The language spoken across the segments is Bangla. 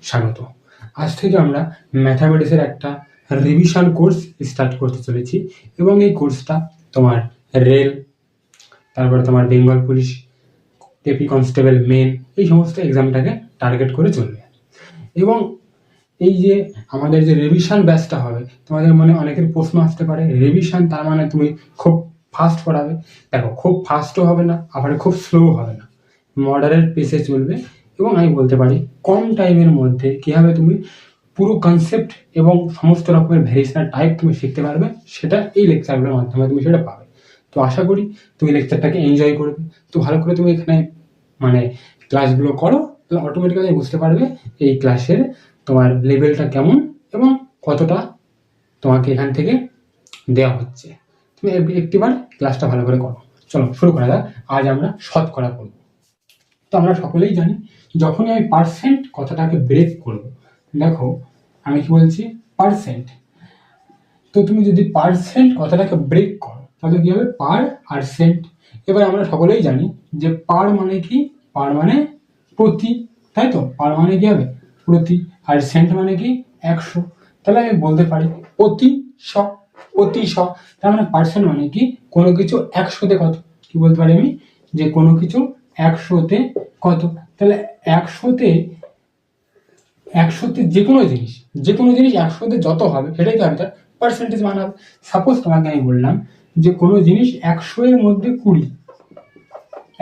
স্বাগত। আজ থেকে আমরা ম্যাথামেটিক্সের একটা রিভিশন কোর্স স্টার্ট করতে চলেছি এবং এই কোর্সটা তোমার রেল, তারপরে তোমার Bengal police, KP constable main, এই সমস্ত এক্সামটাকে টার্গেট করে চলবে। এবং এই যে আমাদের যে রিভিশন ব্যাচটা হবে, তোমাদের মনে অনেকের প্রশ্ন আসতে পারে, রিভিশন তার মানে তুমি খুব ফাস্ট পড়াবে। দেখো, খুব ফাস্টও হবে না, আবার খুব স্লো হবে না, মডারেট পেসে চলবে। এবং আমি বলতে পারি কম টাইমের মধ্যে কীভাবে তুমি পুরো কনসেপ্ট এবং সমস্ত রকমের ভ্যারিয়েশনাল টাইপ তুমি শিখতে পারবে, সেটা এই লেকচারগুলোর মাধ্যমে তুমি সেটা পাবে। তো আশা করি তুমি লেকচারটাকে এনজয় করবে। তো ভালো করে তুমি এখানে মানে ক্লাসগুলো করো, তাহলে অটোমেটিক্যালি বুঝতে পারবে এই ক্লাসের তোমার লেভেলটা কেমন এবং কতটা তোমাকে এখান থেকে দেওয়া হচ্ছে। তুমি একটিবার ক্লাসটা ভালো করে করো। চলো শুরু করা যাক। আজ আমরা শতকরা করব। তো আমরা সকলেই জানি, যখনই আমি পার্সেন্ট কথাটাকে ব্রেক করব, দেখো আমি কি বলছি, পার্সেন্ট। তো তুমি যদি পার্সেন্ট কথাটাকে ব্রেক করো তাহলে কি হবে, পার আর সেন্ট। এবার আমরা সকলেই জানি যে পার মানে কি, পার মানে প্রতি, তাই তো? পার মানে কি হবে, প্রতি। আর সেন্ট মানে কি, 100। তাহলে আমি বলতে পারি অতি শ, অতি শ। তার মানে পার্সেন্ট মানে কি, কোনো কিছু 100তে কত। কি বলতে পারি আমি, যে কোনো কিছু 100তে কত। তাহলে 100তে যে কোনো জিনিস 100তে যত হবে সেটাই তো হবে তার পার্সেন্টেজ মান হবে। সাপোজ তোমাকে আমি বললাম যে কোনো জিনিস 100 এর মধ্যে 20,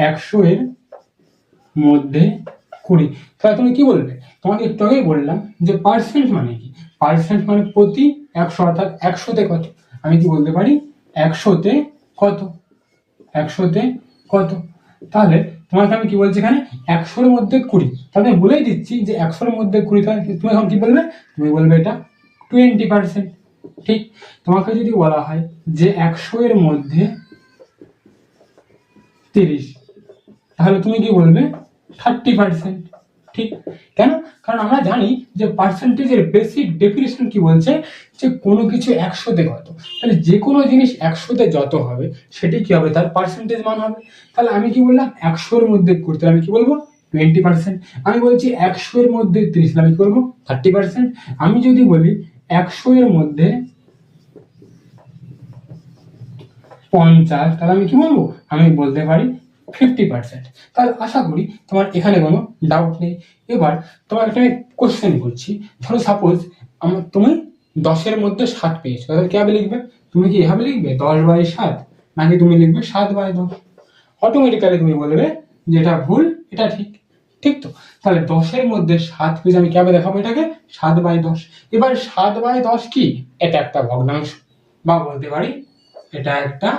100 এর মধ্যে 20, তাহলে তুমি কি বলবে? তোমাকে একটু আগেই বললাম যে পার্সেন্ট মানে কি, পার্সেন্ট মানে প্রতি 100, অর্থাৎ 100তে কত। আমি কি বলতে পারি, 100তে কত, 100তে কত। তাহলে তোমাকে আমি কি বলছি এখানে, 100-র মধ্যে 20। তাহলে আমি বলেই দিচ্ছি যে 100-র মধ্যে 20, তাহলে তুমি এখন কি বলবে, তুমি বলবে এটা 20%। ঠিক। তোমাকে যদি বলা হয় যে 100-এর মধ্যে 30, তাহলে তুমি কি বলবে, 30%। ঠিক। কেন? কারণ আমরা জানি যে পার্সেন্টেজের বেসিক ডেফিনেশন কি বলছে, যে কোনো কিছু 100তে কত। তাহলে যে কোনো জিনিস 100তে যত হবে সেটি কি হবে, তার পার্সেন্টেজ মান হবে। তাহলে আমি কি বললাম, 100-এর মধ্যে করতে আমি কি বলবো, 20%। আমি বলছি 100-এর মধ্যে 30, আমি কি বলবো, 30%। আমি যদি বলি 100-এর মধ্যে 50, তাহলে আমি কি বলবো, আমি বলতে পারি 50%। তাহলে আশা করি তোমার এখানে কোনো ডাউট নেই। এবার তোমার একটা কোশ্চেন করছি। ধরো সাপোজ তুমি 10-এর মধ্যে 7 পেয়েছো, তাহলে কিভাবে লিখবে? তুমি কি এভাবে লিখবে 10/7, নাকি তুমি লিখবে 7/10? অটোমেটিক্যালি তুমি বলবে যে এটা ভুল, এটা ঠিক। ঠিক তো? তাহলে 10-এর মধ্যে 7 পেয়েছে, আমি কিভাবে দেখাবো এটাকে, 7/10। এবার 7/10 কি, এটা একটা ভগ্নাংশ, বা বলতে পারি এটা একটা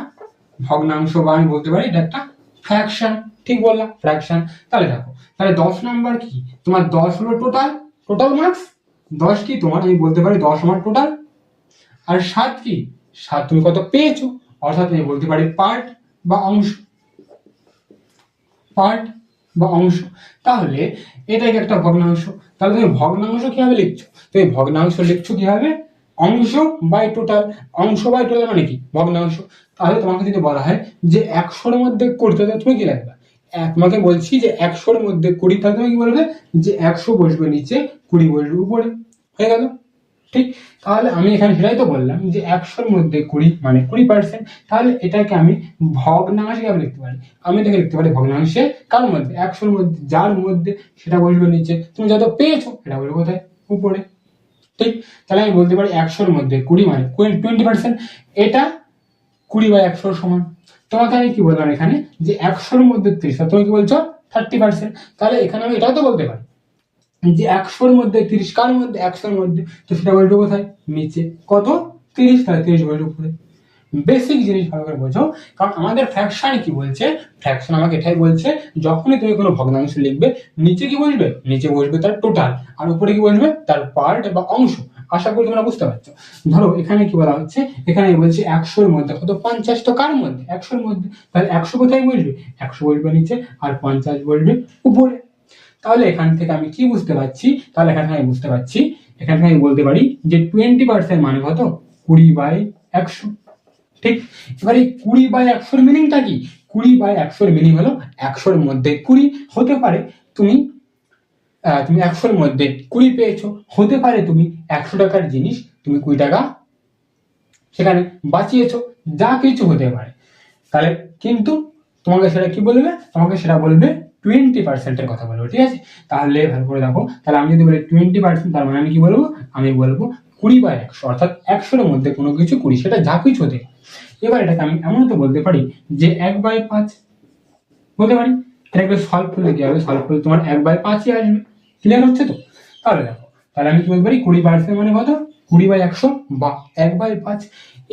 ভগ্নাংশ, বা আমি বলতে পারি এটা একটা ফ্র্যাকশন। ঠিক বললাম, ফ্র্যাকশন। তাহলে দেখো, তাহলে 10 নাম্বার কি, তোমার 10 হলো টোটাল মার্কস। 10 কি তোমার, আমি বলতে পারি 10 আমার টোটাল। আর 7 কি, 7 তুমি কত পেয়েছো, অর্থাৎ আমি বলতে পারি পার্ট বা অংশ, পার্ট বা অংশ। তাহলে এটাকে একটা ভগ্নাংশ। তাহলে তুমি ভগ্নাংশ কিভাবে লিখছো, তুমি ভগ্নাংশ লিখছো কিভাবে, অংশ বাই টোটাল। অংশ বাই টোটাল মানে কি, ভগ্নাংশ। তাহলে তোমাকে যদি বলা হয় যে 100-এর মধ্যে 20, তাহলে তুমি কি লিখবে, তোমাকে বলছি যে 100-এর মধ্যে 20, তাহলে তুমি কি বলবে, যে 100 বসবে নিচে, 20 বসবে উপরে, হয়ে গেল। ঠিক। তাহলে আমি এখানে সেটাই তো বললাম যে 100-এর মধ্যে 20 মানে 20%। তাহলে এটাকে আমি ভগ্নাংশে কিভাবে লিখতে পারি, আমি এটাকে লিখতে পারি ভগ্নাংশে কার মধ্যে, 100-এর মধ্যে, যার মধ্যে সেটা বসবে নিচে, তুমি যত পেয়েছো সেটা বলবে কোথায়, উপরে। ঠিক। তাহলে আমি বলতে পারি 100-এর মধ্যে 20 মানে 20%। এটা 20/100 সমান। তোমাকে আমি কি বললাম এখানে, যে 100-এর মধ্যে 30, তুমি কি বলছো 30%। তাহলে এখানে আমি এটাও তো বলতে পারি যে 100-এর মধ্যে 30, কার মধ্যে, 100-এর মধ্যে, তো সেটা বলবো কোথায়, নিচে। কত, 30, তাহলে 30 বলবো উপরে। বেসিক জিনিস ভালো করে বোঝো। কারণ আমাদের ফ্র্যাকশন কি বলছে, ফ্র্যাকশন আমাকে এটাই বলছে, যখনই তুমি কোনো ভগ্নাংশ লিখবে, নিচে কি বসবে, নিচে বসবে তার টোটাল, আর উপরে কি বসবে, তার পার্ট বা অংশ। আশা করি তোমরা বুঝতে পারছো। ধরো এখানে কি বলা হচ্ছে, এখানে বলছে 100-এর মধ্যে কত, 50, তো কার মধ্যে, 100-এর মধ্যে। তাহলে 100 কোথায় বসবে, 100 বসবে নিচে, আর 50 বসবে উপরে। তাহলে এখান থেকে আমি কি বুঝতে পারছি, তাহলে এখানে আমি বুঝতে পারছি, এখানে আমি বলতে পারি যে 20% মানে কত, 20/100। ঠিক। এবার এই 20/100 মিনিংটা কি, 20/100 মিনিং হলো 100-এর মধ্যে 20 হতে পারে তুমি তুমি 100-র মধ্যে 20 পেয়েছো, হতে পারে তুমি 100 টাকার জিনিস তুমি 20 টাকা সেখানে বাঁচিয়েছো, যা কিছু হতে পারে। তাহলে কিন্তু তোমাকে সেটা কি বলবে, তোমাকে সেটা বলবে 20%-এর কথা বলবো, ঠিক আছে? তাহলে ভালো করে দেখো, তাহলে আমি যদি বলি 20%, তার মানে আমি কি বলবো, আমি বলবো 20/100, অর্থাৎ 100-এর মধ্যে কোনো কিছু 20, সেটা যা কিছু হতে পারে। এবার এটাকে আমি এমন তো বলতে পারি যে 1/5 বলতে পারি। এটাকে সলভ করলে কি হবে, সলভ করলে তোমার 1/5ই আসবে। ক্লিয়ার হচ্ছে তো? তাহলে দেখো, তাহলে আমি কি বলতে পারি 20% মানে কত, 20/100 বা 1/5।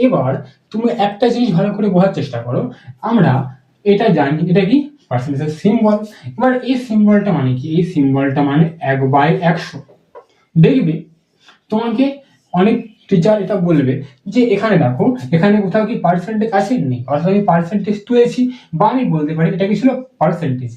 এবার তুমি একটা জিনিস ভালো করে বোঝার চেষ্টা করো, আমরা এটা জানি এটা কি পার্সেন্টেজের সিম্বল। এবার এই সিম্বলটা মানে কি, এই সিম্বলটা মানে 1/100। দেখবে তোমাকে অনেক টিচার এটা বলবে যে এখানে দেখো, এখানে কোথাও কি পার্সেন্টেজ আছে, নেই, অর্থাৎ আমি পার্সেন্টেজ তুলেছি, বা আমি বলতে পারি এটা কি ছিল পার্সেন্টেজ।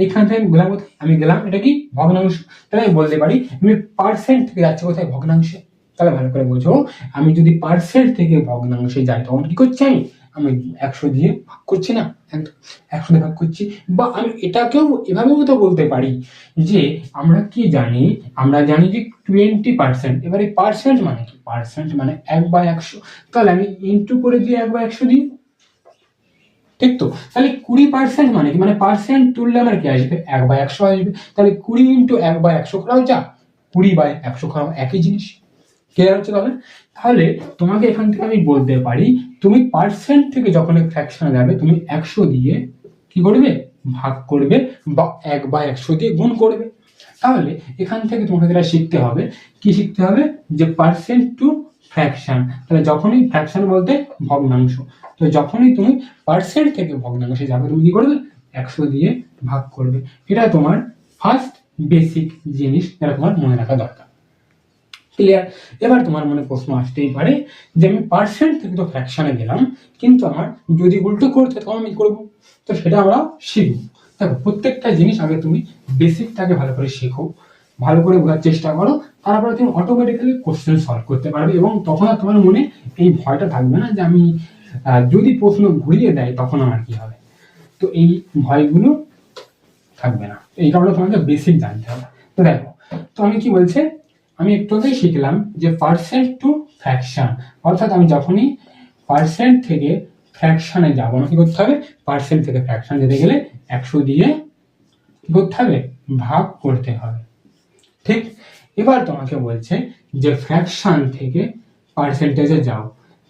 এখান থেকে আমি গেলাম কোথায়, আমি গেলাম এটা কি ভগ্নাংশ। তাহলে আমি বলতে পারি আমি পার্সেন্ট থেকে যাচ্ছি কোথায়, ভগ্নাংশে। তাহলে ভালো করে বোঝো, আমি যদি পার্সেন্ট থেকে ভগ্নাংশে যাই তখন কি করছি, আমি 100 দিয়ে ভাগ করছি না, একদম 100 দিয়ে ভাগ করছি। বা আমি এটাকেও এভাবেও তো বলতে পারি যে আমরা কি জানি, আমরা জানি যে 20%। এবারে পার্সেন্ট মানে কি, পার্সেন্ট মানে 1/100। তাহলে আমি ইন্টু করে দিয়ে 1/100 দিই, ঠিক তো? তাহলে 20% মানে কি, মানে পার্সেন্ট তুললে আমার কি আসবে, 1/100 আসবে। তাহলে 20 ইন্টু 1/100 করাও যা, 20/100 করাও একই জিনিস। ক্লিয়ার হচ্ছে? তাহলে তাহলে তোমাকে এখান থেকে আমি বলতে পারি, তুমি পার্সেন্ট থেকে যখন ফ্র্যাকশনে যাবে তুমি 100 দিয়ে কি করবে, ভাগ করবে, বা 1/100 দিয়ে গুণ করবে। তাহলে এখান থেকে তোমাকে যেটা শিখতে হবে, কি শিখতে হবে, যে পার্সেন্ট টু ফ্র্যাকশন। তাহলে যখনই ফ্র্যাকশন বলতে ভগ্নাংশ, তো যখনই তুমি পার্সেন্ট থেকে ভগ্নাংশে যাবে তুমি কি করবে, 100 দিয়ে ভাগ করবে। এটা তোমার ফার্স্ট বেসিক জিনিস, যেটা তোমার মনে রাখা দরকার। ক্লিয়ার? এবার তোমার মনে প্রশ্ন আসতেই পারে যে আমি পার্সেন্ট থেকে তো ফ্র্যাকশনে গেলাম, কিন্তু আমার যদি উল্টো করতে তখন আমি করবো, তো সেটা আমরা শিখবো। দেখো, প্রত্যেকটা জিনিস আগে তুমি বেসিকটাকে ভালো করে শেখো, ভালো করে বোঝার চেষ্টা করো, তারপরে তুমি অটোমেটিক্যালি কোশ্চেন সলভ করতে পারবে, এবং তখন আর তোমার মনে এই ভয়টা থাকবে না যে আমি যদি প্রশ্ন ঘুরিয়ে দেয় তখন আমার কি হবে। তো এই ভয়গুলো থাকবে না, এই কারণে তোমাকে বেসিক জানতে হবে। তো দেখো, তো আমি কি বলছে, আমি একটু আগেই শিখলাম যে পার্সেন্ট টু ফ্র্যাকশন, অর্থাৎ আমি যখনই পার্সেন্ট থেকে ফ্র্যাকশনে যাব আমাকে কি করতে হবে, পার্সেন্ট থেকে ফ্র্যাকশন যেতে গেলে 100 দিয়ে কি করতে হবে, ভাগ করতে হবে। ঠিক? এবার তোমাকে বলছে যে ফ্র্যাকশন থেকে পার্সেন্টেজে যাও,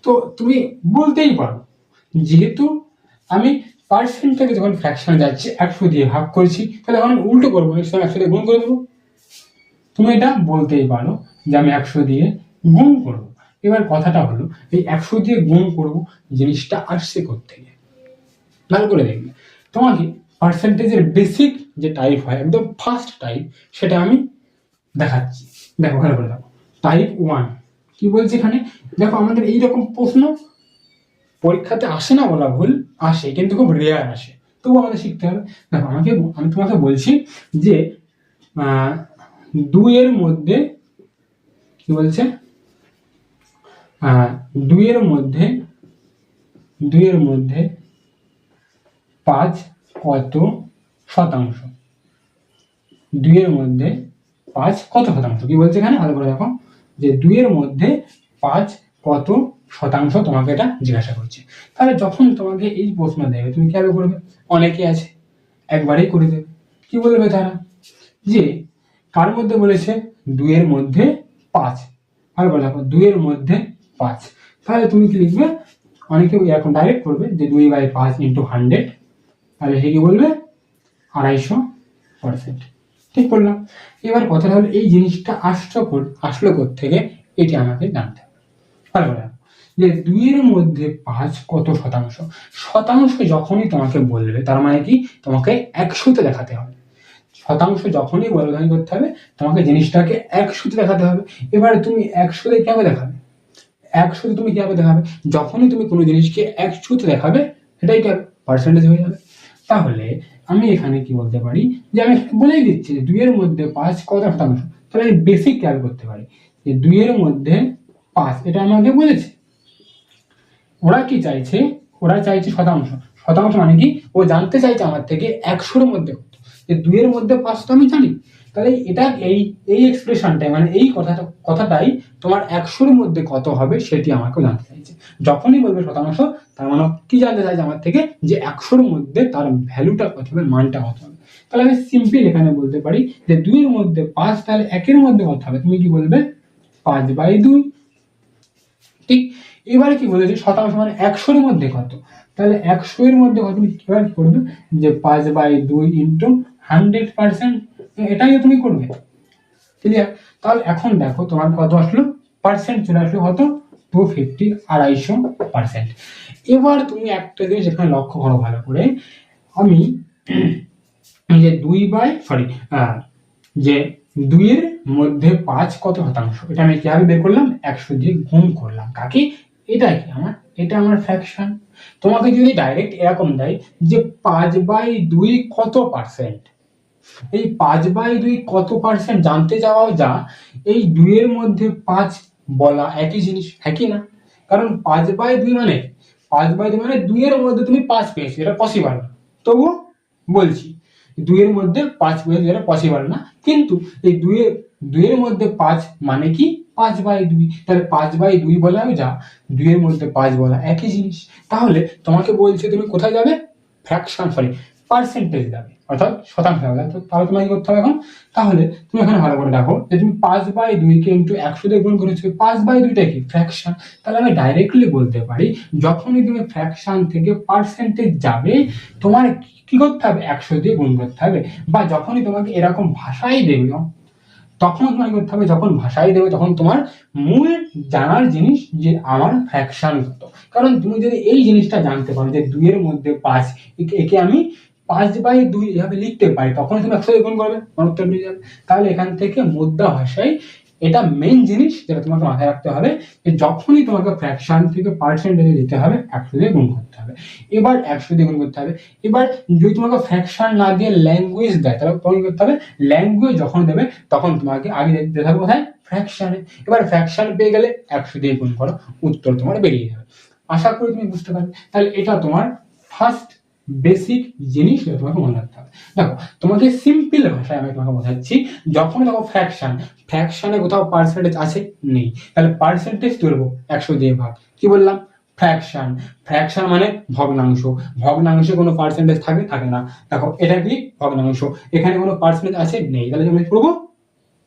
তো তুমি বলতেই পারো যেহেতু আমি পার্সেন্ট থেকে যখন ফ্র্যাকশনে যাচ্ছি 100 দিয়ে ভাগ করছি, তাহলে আমি উল্টো করবো, নিশ্চয়ই 100 দিয়ে গুণ করে দেবো। তুমি এটা বলতেই পারো যে আমি 100 দিয়ে গুণ করবো। এবার কথাটা হলো, এই 100 দিয়ে গুণ করবো জিনিসটা আসছে কোত্থেকে, ভালো করে দেখবে। তোমাকে পার্সেন্টেজের বেসিক যে টাইপ হয়, একদম ফার্স্ট টাইপ, সেটা আমি দেখাচ্ছি। দেখো, ভালো করে দেখো, টাইপ 1 কি বলছে এখানে। দেখো, আমাদের এইরকম প্রশ্ন পরীক্ষাতে আসে না বলা ভুল, আসে, কিন্তু খুব রেয়ার আসে, তবু আমাদের শিখতে হবে। দেখো, আমি তোমাকে বলছি যে 2-এর মধ্যে কি বলছে, 2-এর মধ্যে 5 কত শতাংশ, 2-এর মধ্যে 5 কত শতাংশ, কি বলছে এখানে, ভালো করে দেখো, যে 2-এর মধ্যে 5 কত শতাংশ তোমাকে এটা জিজ্ঞাসা করছে। তাহলে যখন তোমাকে এই প্রশ্ন দেবে তুমি কিভাবে করবে, অনেকে আছে একবারেই করে দেবে। কি বলবে তারা, যে কার মধ্যে বলেছে, 2-এর মধ্যে 5, ভালো করে দেখো, 2-এর মধ্যে 5, তাহলে তুমি কি লিখবে, অনেকে এরকম ডাইরেক্ট করবে যে 2/5 ইন্টু 100, তাহলে সে কি বলবে 250%। ঠিক করলাম। এবার কথাটা হলো, এই জিনিসটা আসলো থেকে, এটি আমাকে জানতে হবে। ভালো করে যে 2-এর মধ্যে 5 কত শতাংশ, শতাংশ যখনই তোমাকে বলবে তার মানে কি তোমাকে 100-তে দেখাতে হবে। শতাংশ যখনই বলবে তখনই করতে হবে, তোমাকে জিনিসটাকে 100-তে দেখাতে হবে। এবারে তুমি 100-তে কিভাবে দেখাবে, 100-তে তুমি কিভাবে দেখাবে, যখনই তুমি কোনো জিনিসকে 100-তে দেখাবে সেটাই পার্সেন্টেজ হয়ে যাবে। তাহলে আমি এখানে কি বলতে পারি, যে আমি বলেই দিচ্ছি যে 2-এর মধ্যে 5 কত শতাংশ, তাহলে আমি বেসিক ক্যাল করতে পারি যে 2-এর মধ্যে 5, এটা আমাকে বলেছে। ওরা কি চাইছে, ওরা চাইছে শতাংশ, শতাংশ মানে কি, ও জানতে চাইছে আমার থেকে 100-এর মধ্যে কত, যে 2-এর মধ্যে 5 তো আমি জানি, তাহলে এটা এই এই এক্সপ্রেশনটাই মানে এই কথাটাই তোমার 100-র মধ্যে কত হবে সেটি আমাকে জানতে চাইছে। যখনই বলবে শতাংশ তার মানে কি জানতে চাইছে আমার থেকে, যে 100-র মধ্যে তার ভ্যালুটা কত হবে, মানটা কত হবে। তাহলে আমি সিম্পল এখানে বলতে পারি যে 2-এর মধ্যে 5, তাহলে 1-এর মধ্যে কত হবে, তুমি কি বলবে 5/2। ঠিক, এবারে কি বলেছে শতাংশ মানে 100-এর মধ্যে কত, তাহলে 100-এর মধ্যে কত তুমি কিভাবে করবে, যে 5/2 ইন্টু 100%, এটাই তুমি করবে। ক্লিয়ার? তাহলে এখন দেখো তোমার কত আসলো, পার্সেন্ট চলে আসলো কত, 250, 250%। এবার তুমি একটা জিনিস এখানে লক্ষ্য করো ভালো করে, আমি যে যে 2-এর মধ্যে 5 কত শতাংশ, এটা আমি কিভাবে বের করলাম, 100 দিয়ে গুণ করলাম। কাকে, এটা কি আমার, এটা আমার ফ্র্যাকশন। তোমাকে যদি ডাইরেক্ট এরকম দেয় যে 5/2 কত পার্সেন্ট, এই 5/2 কত পার্সেন্ট জানতে চাওয়াও যা, এই 2-এর মধ্যে 5 বলা একই জিনিস, একই না? কারণ 5/2 মানে 5/2 মানে 2-এর মধ্যে তুমি 5 পেয়েছো, এটা পসিবল না। তবুও বলছি 2-এর মধ্যে 5 পেয়েছো, এটা পসিবল না, কিন্তু এই 2-এর মধ্যে 5 মানে কি 5/2, তাহলে 5/2 বলাও যা 2-এর মধ্যে 5 বলা একই জিনিস। তাহলে তোমাকে বলছে তুমি কোথায় যাবে, ফ্র্যাকশন পার্সেন্টেজ যাবে, অর্থাৎ শতাংশ যাবে। তাহলে তোমাকে কি করতে হবে এখন, তাহলে তুমি এখানে ভালো করে দেখো যে তুমি 5/2 কে ইন্টু 100 দিয়ে গুণ করেছো, 5/2টা কি ফ্র্যাকশন। তাহলে আমি ডাইরেক্টলি বলতে পারি যখনই তুমি ফ্র্যাকশন থেকে পার্সেন্টেজ যাবে তোমার কি করতে হবে, 100 দিয়ে গুণ করতে হবে। বা যখনই তোমাকে এরকম ভাষাই দেবে, তখন তোমাকে করতে হবে, যখন ভাষাই দেবে তখন তোমার মূল জানার জিনিস যে আমার ফ্র্যাকশন কত। কারণ তুমি যদি এই জিনিসটা জানতে পারো যে 2-এর মধ্যে 5, একে আমি 5/2 এভাবে লিখতে পারি, তখন তুমি 100 দিয়ে গুণ করবে, উত্তর পেয়ে যাবে। তাহলে এখান থেকে মুদ্রা ভাষায় এটা মেইন জিনিস যেটা তোমাকে মাথায় রাখতে হবে, যে যখনই তোমাকে ফ্র্যাকশন থেকে পার্সেন্টেজে যেতে হবে 100 দিয়ে গুণ করতে হবে। এবার 100 দিয়ে গুণ করতে হবে। এবার যদি তোমাকে ফ্র্যাকশন না দিয়ে ল্যাঙ্গুয়েজ দেয়, তাহলে তোমাকে করতে হবে ল্যাঙ্গুয়েজ যখন দেবে তখন তোমাকে আগে যেতে হবে কোথায়, ফ্র্যাকশনে। এবার ফ্র্যাকশন পেয়ে গেলে 100 দিয়ে গুণ করো, উত্তর তোমার বেরিয়ে যাবে। আশা করি তুমি বুঝতে পারবে। তাহলে এটা তোমার ফার্স্ট বেসিক জিনিস তোমাকে মনে রাখতে হবে। দেখো তোমাকে সিম্পল ভাষায় আমি তোমাকে বোঝাচ্ছি, যখন দেখো ফ্র্যাকশনে কোথাও পার্সেন্টেজ আছে নেই, তাহলে পার্সেন্টেজ তুলবো 100 দিয়ে ভাগ, কি বললাম, ফ্র্যাকশন মানে ভগ্নাংশ, ভগ্নাংশে কোনো পার্সেন্টেজ থাকে না। দেখো এটা কি ভগ্নাংশ, এখানে কোনো পার্সেন্টেজ আছে নেই, তাহলে আমি করবো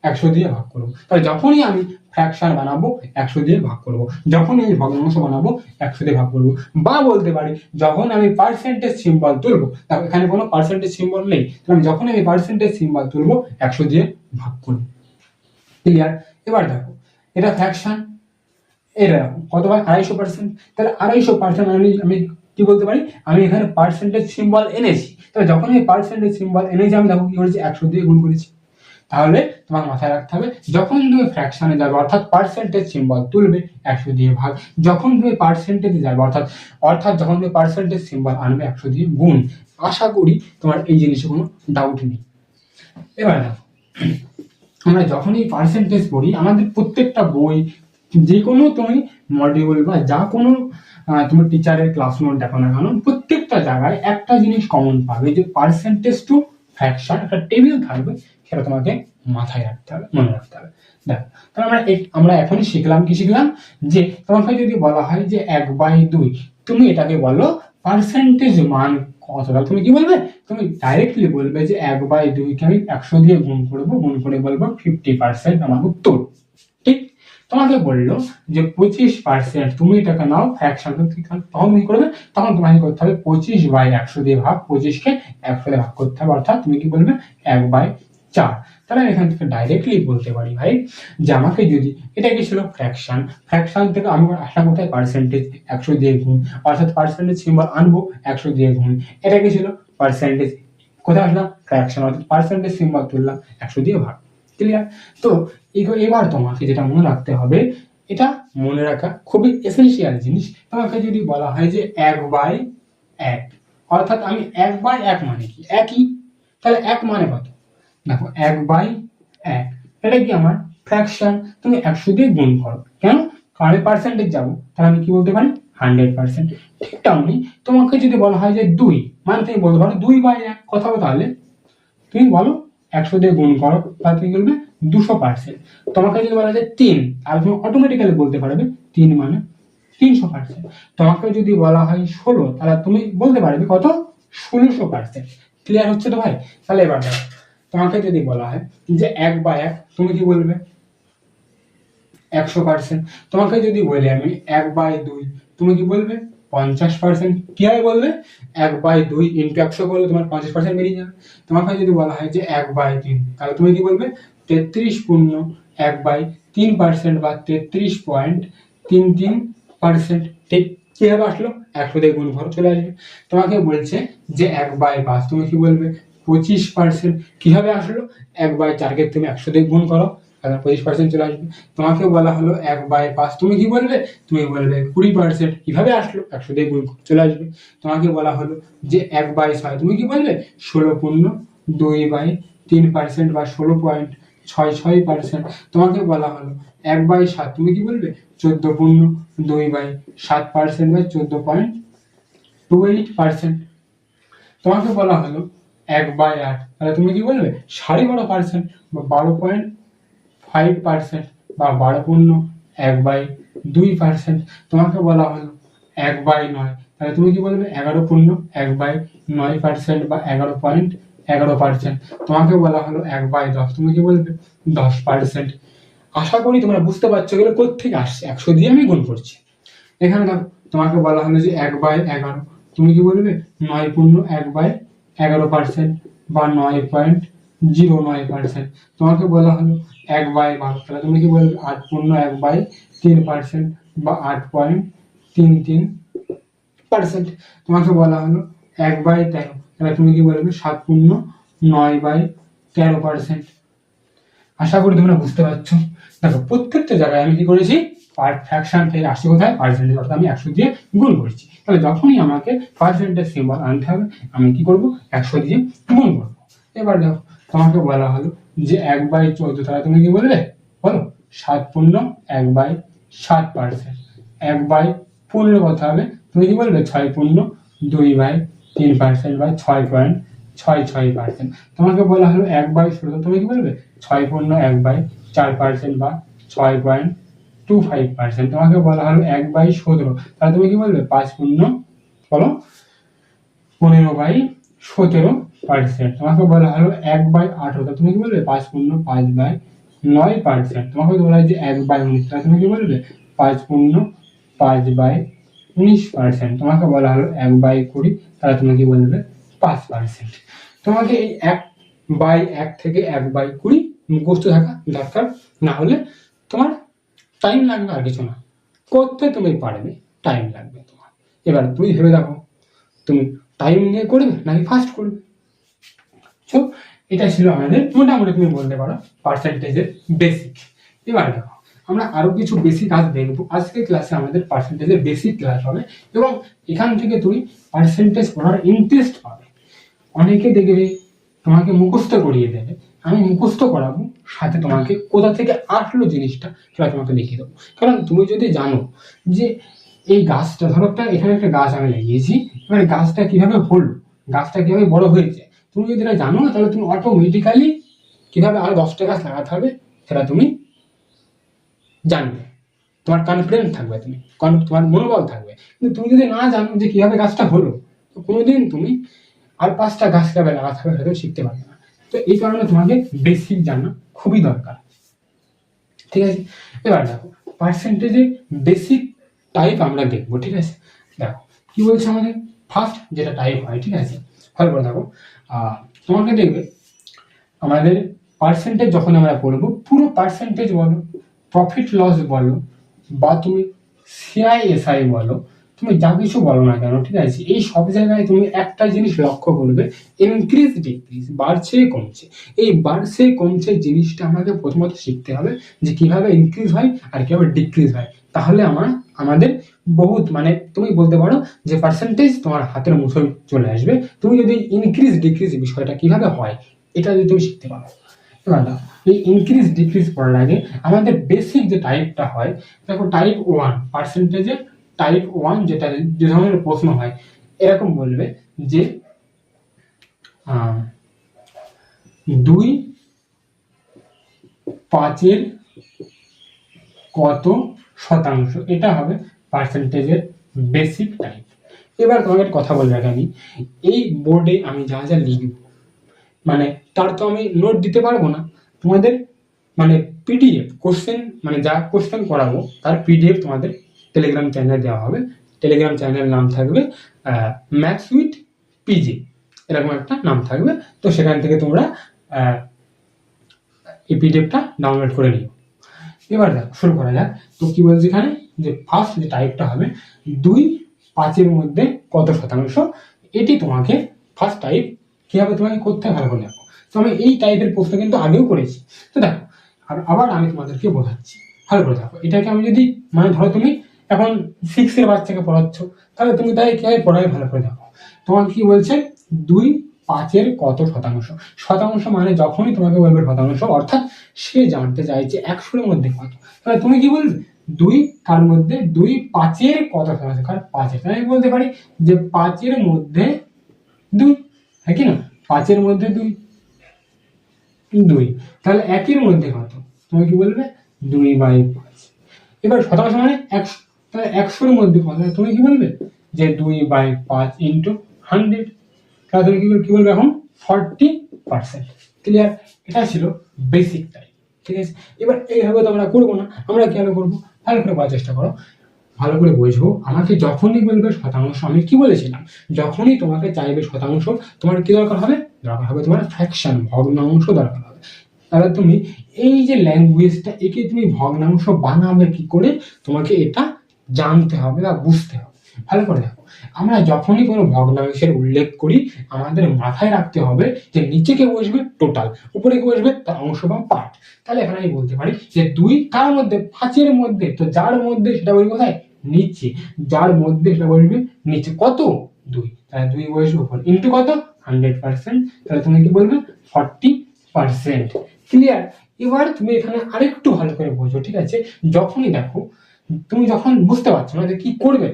100 দিয়ে ভাগ করবো। তাহলে যখনই আমি ফ্র্যাকশন বানাবো 100 দিয়ে ভাগ করবো, যখনই আমি ভগ্নাংশ বানাবো 100 দিয়ে ভাগ করবো। বা বলতে পারি যখন আমি পার্সেন্টেজ সিম্বল তুলবো, দেখো এখানে কোনো পার্সেন্টেজ সিম্বল নেই, তাহলে যখন আমি পার্সেন্টেজ সিম্বল তুলবো 100 দিয়ে ভাগ করবো। ক্লিয়ার? এবার দেখো এটা ফ্র্যাকশন, এটা কত হয় 250%, তাহলে 250% আমি কি বলতে পারি, আমি এখানে পার্সেন্টেজ সিম্বল এনেছি, তাহলে যখন আমি পার্সেন্টেজ সিম্বল এনেছি আমি দেখো কি করেছি, 100 দিয়ে গুণ করেছি। তাহলে তোমার মাথায় রাখতে হবে যখন তুমি ফ্র্যাকশনে যাবে অর্থাৎ পার্সেন্টেজ সিম্বল তুলবে 100 দিয়ে ভাগ, যখন তুমি পার্সেন্টেজে যাবে অর্থাৎ যখন তুমি পার্সেন্টেজ সিম্বল আনবে 100 দিয়ে গুণ। আশা করি তোমার এই জিনিসে কোনো ডাউট নেই। এবার দেখো আমরা যখনই পার্সেন্টেজ পড়ি আমাদের প্রত্যেকটা বই, যে কোনো তুমি মডিউল বা যা কোনো তুমি টিচারের ক্লাস নোট দেখো না কেন, প্রত্যেকটা জায়গায় একটা জিনিস কমন পাবে, যে পার্সেন্টেজ টু ফ্র্যাকশন একটা টেবিল থাকবে, সেটা তোমাকে মাথায় রাখতে হবে, মনে রাখতে হবে। দেখো তাহলে আমরা এখনই শিখলাম, কি শিখলাম, যে তোমাকে যদি বলা হয় যে 1/2, তুমি এটাকে বলো পার্সেন্টেজ মান কত, তুমি কি বলবে, তুমি ডাইরেক্টলি বলবে যে 1/2 কে আমি 100 দিয়ে গুণ করবো, গুণ করে বলবো 50% আমার উত্তর। ঠিক, তোমাকে বললো যে 25%, তুমি এটাকে নাও ফ্র্যাকশন, তখন কি করবে, তখন তোমাকে করতে হবে 25/100 দিয়ে ভাগ, 25কে 100 দিয়ে ভাগ করতে হবে, অর্থাৎ তুমি কি বলবে 1/4। তাহলে এখান থেকে ডাইরেক্টলি বলতে পারি ভাই যে আমাকে যদি এটা কি ছিল ফ্র্যাকশন থেকে আমি আসলাম কোথায়, পার্সেন্টেজ 100 দিয়ে গুণ, অর্থাৎ পার্সেন্টেজ সিম্বল আনবো 100 দিয়ে গুণ, এটা কি ছিল পার্সেন্টেজ, কোথায় আসলাম ফ্র্যাকশন, অর্থাৎ পার্সেন্টেজ সিম্বল তুললাম 100 দিয়ে ভাগ। ক্লিয়ার? তো এবার তোমাকে যেটা মনে রাখতে হবে, এটা মনে রাখা খুবই এসেনশিয়াল জিনিস, তোমাকে যদি বলা হয় যে 1/1, অর্থাৎ আমি 1/1 মানে কি, একই, তাহলে 1 মানে কত, দেখো 1/1 এটা কি আমার ফ্র্যাকশন, তুমি 100 দিয়ে গুণ করো, কেন, কারণ আমি পার্সেন্টেজ যাবো, তাহলে আমি কি বলতে পারি 100%। ঠিক তেমনি তোমাকে যদি বলা হয় যে 2 মানে তুমি বলতে পারো 2/1, কথা তাহলে তুমি বলো 100 দিয়ে গুণ করো তাহলে তুমি বলবে 200%। তোমাকে যদি বলা যায় 3, তাহলে তুমি অটোমেটিক্যালি বলতে পারবে 3 মানে 300%। তোমাকে যদি বলা হয় 16, তাহলে তুমি বলতে পারবে কত, 1600%। ক্লিয়ার হচ্ছে তো ভাই? তাহলে এবার দেখো, তোমাকে যদি বলা হয় যে 1/1, তুমি কি বলবে 100%। তোমাকে যদি বলি আমি 1/2, তুমি কি বলবে 50%। কিভাবে বলবে, 1/2 ইন্টু 100 করলে তোমার 50% বেরিয়ে যাবে। তোমাকে যদি বলা হয় যে 1/3, তাহলে তুমি কি বলবে 33 পূর্ণ 1/3% বা 33.33%। ঠিক কিভাবে আসলো, 100 দিয়ে গুণ করো চলে আসবে। তোমাকে বলছে যে 1/5, তুমি কি বলবে 25%। কিভাবে আসলো, 1/4কে তুমি 100 দিয়ে গুণ করো তাহলে 25% চলে আসবে। তোমাকে বলা হলো 1/5, তুমি কি বলবে, তুমি বলবে 20%। কিভাবে আসলো, 100 দিয়ে গুণ চলে আসবে। তোমাকে বলা হলো যে 1/6, তুমি কি বলবে 16 পূর্ণ 2/3% বা 16.66%। তোমাকে বলা হলো 1/7, তুমি কি বলবে 14 পূর্ণ 2/7% বা 14.28%। তোমাকে বলা হলো 1/8, তাহলে তুমি কি বলবে 12.5% বা 12.5% বা 12 পূর্ণ 1/2%। তোমাকে বলা হলো 1/9, তাহলে তুমি কি বলবে 11 পূর্ণ 1/9% বা 11.11%। তোমাকে বলা হলো 1/10, তুমি কি বলবে 10%। আশা করি তোমরা বুঝতে পারছো এগুলো কোত্থেকে আসছে, 100 দিয়ে আমি গুণ করছি। এখানে দেখো, তোমাকে বলা হলো যে 1/11, তুমি কি বলবে 9 পূর্ণ 1/11% বা 9.09%। তোমাকে বলা হলো 1/12, তাহলে তুমি কি বলবে 8 পূর্ণ 1/3% বা 8.33%। তোমাকে বলা হলো 1/13, তাহলে তুমি কি বলবে 7 পূর্ণ 9/13%। আশা করি তোমরা বুঝতে পারছো। দেখো প্রত্যেকটা জায়গায় আমি কি করেছি, ফ্র্যাকশন থেকে আসছে কোথায়, পার্সেন্টেজ, অর্থাৎ আমি 100 দিয়ে গুণ করেছি। তাহলে যখনই আমাকে পার্সেন্টেজ সিম্বল আনতে হবে, আমি কি করব, 100 দিয়ে গুণ করব। এবার দেখো, তোমাকে বলা হলো যে 1/14, তাহলে তুমি কি বলবে, বলো 7 পূর্ণ 1/7%। 1/15 কত হবে, তুমি কি বলবে 6 পূর্ণ 2/3% বা 6.66%। তোমাকে বলা হলো 1/16, তুমি কি বলবে 6 পূর্ণ 1/4% বা 6.25%। তোমাকে বলা হলো 1/17, তাহলে তুমি কি বলবে 5 পূর্ণ, বলো 15/17%। তোমাকে বলা হলো 1/18, তুমি কি বলবে 5 পূর্ণ 5/9%। তোমাকে বলা হয় যে 1/19, তাহলে তুমি কি বলবে 5 পূর্ণ 5/19%। তোমাকে বলা হলো 1/20, তাহলে তুমি কি বলবে 5%। তোমাকে এই 1/1 থেকে 1/20 মুখস্থ থাকা দরকার, না হলে তোমার টাইম লাগবে, আর কিছু না। করতে তুমি পারবে, টাইম লাগবে তোমার। এবার তুমি ভেবে দেখো, তুমি টাইম নিয়ে করবে নাকি ফাস্ট করবে। তো এটা ছিল আমাদের মোটামুটি তুমি বলতে পারো পার্সেন্টেজের বেসিক। এবার দেখো, আমরা আরো কিছু বেসিক কাজ দেখবো। আজকের ক্লাসে আমাদের পার্সেন্টেজের বেসিক ক্লাস হবে এবং এখান থেকে তুমি পার্সেন্টেজ পড়ার ইন্টারেস্ট পাবে। অনেকে দেখবে তোমাকে মুখস্থ করিয়ে দেবে, আমি মুখস্থ করাবো, সাথে তোমাকে কোথা থেকে আসলো জিনিসটা সেটা তোমাকে দেখিয়ে দেবো। কারণ তুমি যদি জানো যে এই গাছটা, ধরো এখানে একটা গাছ আমি লাগিয়েছি, এবার গাছটা কিভাবে হলো, গাছটা কিভাবে বড় হয়েছে, তুমি যদি এটা জানো না, তাহলে তুমি অটোমেটিক্যালি কিভাবে আরো 10টা গাছ লাগাতে হবে সেটা তুমি জানবে। তোমার কনফিডেন্স থাকবে, তোমার মনোবল থাকবে। কিন্তু তুমি যদি না জানো যে কিভাবে গাছটা হলো, তো কোনোদিন তুমি আর 5টা গাছ কিভাবে লাগাতে হবে সেটা শিখতে পারবে না। তো এই কারণে তোমাকে বেসিক জানা খুবই দরকার। ঠিক আছে, এবার দেখো পার্সেন্টেজের বেসিক টাইপ আমরা দেখবো। ঠিক আছে, দেখো কি বলছে আমাদের, ফার্স্ট যেটা টাইপ হয়, ঠিক আছে, ভালো করে দেখো। তোমাকে দেখবে আমাদের পার্সেন্টেজ যখন আমরা করবো, পুরো পার্সেন্টেজ বলো, প্রফিট লস বলো, বা তুমি সিআইএসআই বলো, তুমি যা কিছু বলো না কেন, ঠিক আছে, এই সব জায়গায় তুমি একটা জিনিস লক্ষ্য করবে, ইনক্রিজ ডিক্রিজ, বাড়ছে কমছে। এই বাড়ছে কমছে জিনিসটা আমাকে প্রথমত শিখতে হবে, যে কিভাবে ইনক্রিজ হয় আর কিভাবে ডিক্রিজ হয়। তাহলে আমাদের বহুত, মানে তুমি বলতে পারো যে পার্সেন্টেজ তোমার হাতের মুঠোয় চলে আসবে, তুমি যদি ইনক্রিজ ডিক্রিজ বিষয়টা কিভাবে হয় এটা যদি তুমি শিখতে পারো। এবার দেখো, এই ইনক্রিজ ডিক্রিজ করার আগে আমাদের বেসিক যে টাইপটা হয়, দেখো টাইপ 1 পার্সেন্টেজের, টাইপ 1 যেটা যে ধরনের প্রশ্ন হয়, এরকম বলবে যে 2/5 কত শতাংশ, এটা হবে পার্সেন্টেজের বেসিক টাইপ। এবার তোমাকে একটা কথা বলে রাখি, আমি এই বোর্ডে আমি যা যা লিখব মানে তার তো আমি নোট দিতে পারবো না, তোমাদের মানে পিডিএফ কোশ্চেন মানে যা কোশ্চেন করাবো তার পিডিএফ তোমাদের টেলিগ্রাম চ্যানেলে দেওয়া হবে। টেলিগ্রাম চ্যানেলের নাম থাকবে ম্যাথস উইথ পিজি, এরকম একটা নাম থাকবে। তো সেখান থেকে তোমরা এই পিডিএফটা ডাউনলোড করে নিও। এবার দেখো শুরু করা যাক। তো কি বলছি এখানে, যে ফার্স্ট যে টাইপটা হবে 2/5 মধ্যে কত শতাংশ, এটি তোমাকে ফার্স্ট টাইপ কিভাবে তোমাকে করতে হবে ভালো করে দেখো। তো আমি এই টাইপের প্রশ্ন কিন্তু আগেও করেছি। তো দেখো আবার আমি তোমাদেরকে বোঝাচ্ছি, ভালো করে দেখো। এটাকে আমি যদি মানে ধরো তুমি এখন 6 বাচ্চাকে পড়াচ্ছ, তাহলে তুমি তাই কিভাবে পড়াবে ভালো করে দেখো। তোমাকে কি বলছে, 2/5 কত শতাংশ। শতাংশ মানে যখনই তোমাকে বলবে শতাংশ, অর্থাৎ সে জানতে চাইছে 100 মধ্যে কত, তাহলে তুমি কি বলবে 2 কার মধ্যে 2/5 কত শতাংশ, কারণ 5 তাহলে আমি বলতে পারি যে 5 মধ্যে 2, হ্যাঁ কি না, 5 মধ্যে 2, তাহলে 1 মধ্যে কত, তুমি কি বলবে 2/5। এবার শতাংশ মানে 100, তাহলে 100 মধ্যে কত, তুমি কি বলবে যে 2/5 ইন্টু 100, তাহলে তুমি কি বলবে এখন 40%। ক্লিয়ার? এটা ছিল বেসিক টাইপ, ঠিক আছে। এবার এইভাবে তো আমরা করবো না, আমরা কিভাবে করবো ভালো করে বোঝার চেষ্টা করো, ভালো করে বোঝো। আমাকে যখনই বলবে শতাংশ, আমি কি বলেছিলাম, যখনই তোমাকে চাইবে শতাংশ, তোমার কি দরকার হবে, দরকার হবে তোমার ফ্র্যাকশন, ভগ্নাংশ দরকার হবে। তাহলে তুমি এই যে ল্যাঙ্গুয়েজটা, একে তুমি ভগ্নাংশ বানাবে কি করে, তোমাকে এটা জানতে হবে বা বুঝতে হবে। ভালো করে দেখো, আমরা যখনই কোনো ভগ্নাংশের উল্লেখ করি, আমাদের মাথায় রাখতে হবে যে নিচে কে বসবে টোটাল, উপরে কে বসবে তার অংশ বা পার্ট। তাহলে এখানে আমি বলতে পারি যে 2 কার মধ্যে, 5 মধ্যে, তো যার মধ্যে সেটা বলবো কোথায়, নিচে, যার মধ্যে সেটা বলবে নিচে, কত 2, তাহলে 2 বসবে উপরে ইন্টু কত 100%, তাহলে তুমি কি বলবে 40%। ক্লিয়ার? এবার তুমি এখানে আরেকটু ভালো করে বোঝো, ঠিক আছে। যখনই দেখো, তুমি যখন বুঝতে পারছো না যে কি করবে,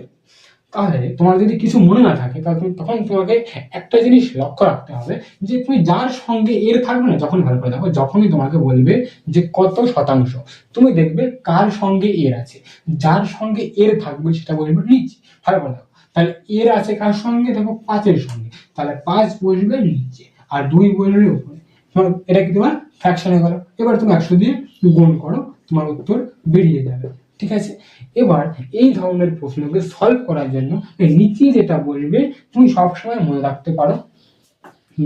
তাহলে তোমার যদি কিছু মনে না থাকে, তাহলে তখন তোমাকে একটা জিনিস লক্ষ্য রাখতে হবে, যে তুমি যার সঙ্গে এর থাকবে না, যখন ভালো করে দেখো, যখনই তোমাকে বলবে যে কত শতাংশ, তুমি দেখবে কার সঙ্গে এর আছে, যার সঙ্গে এর থাকবে সেটা বলবে নিচে। ভালো করে দেখো, তাহলে এর আছে কার সঙ্গে, দেখো 5 সঙ্গে, তাহলে 5 বসবে নিচে আর 2 বসবে উপরে। তোমার এটা কি তোমার ফ্র্যাকশনে গেল। এবার তুমি 100 দিয়ে গুণ করো, তোমার উত্তর বেরিয়ে যাবে, ঠিক আছে। এবার এই ধরনের প্রশ্নকে সলভ করার জন্য নিচে যেটা বলবে, তুমি সবসময় মনে রাখতে পারো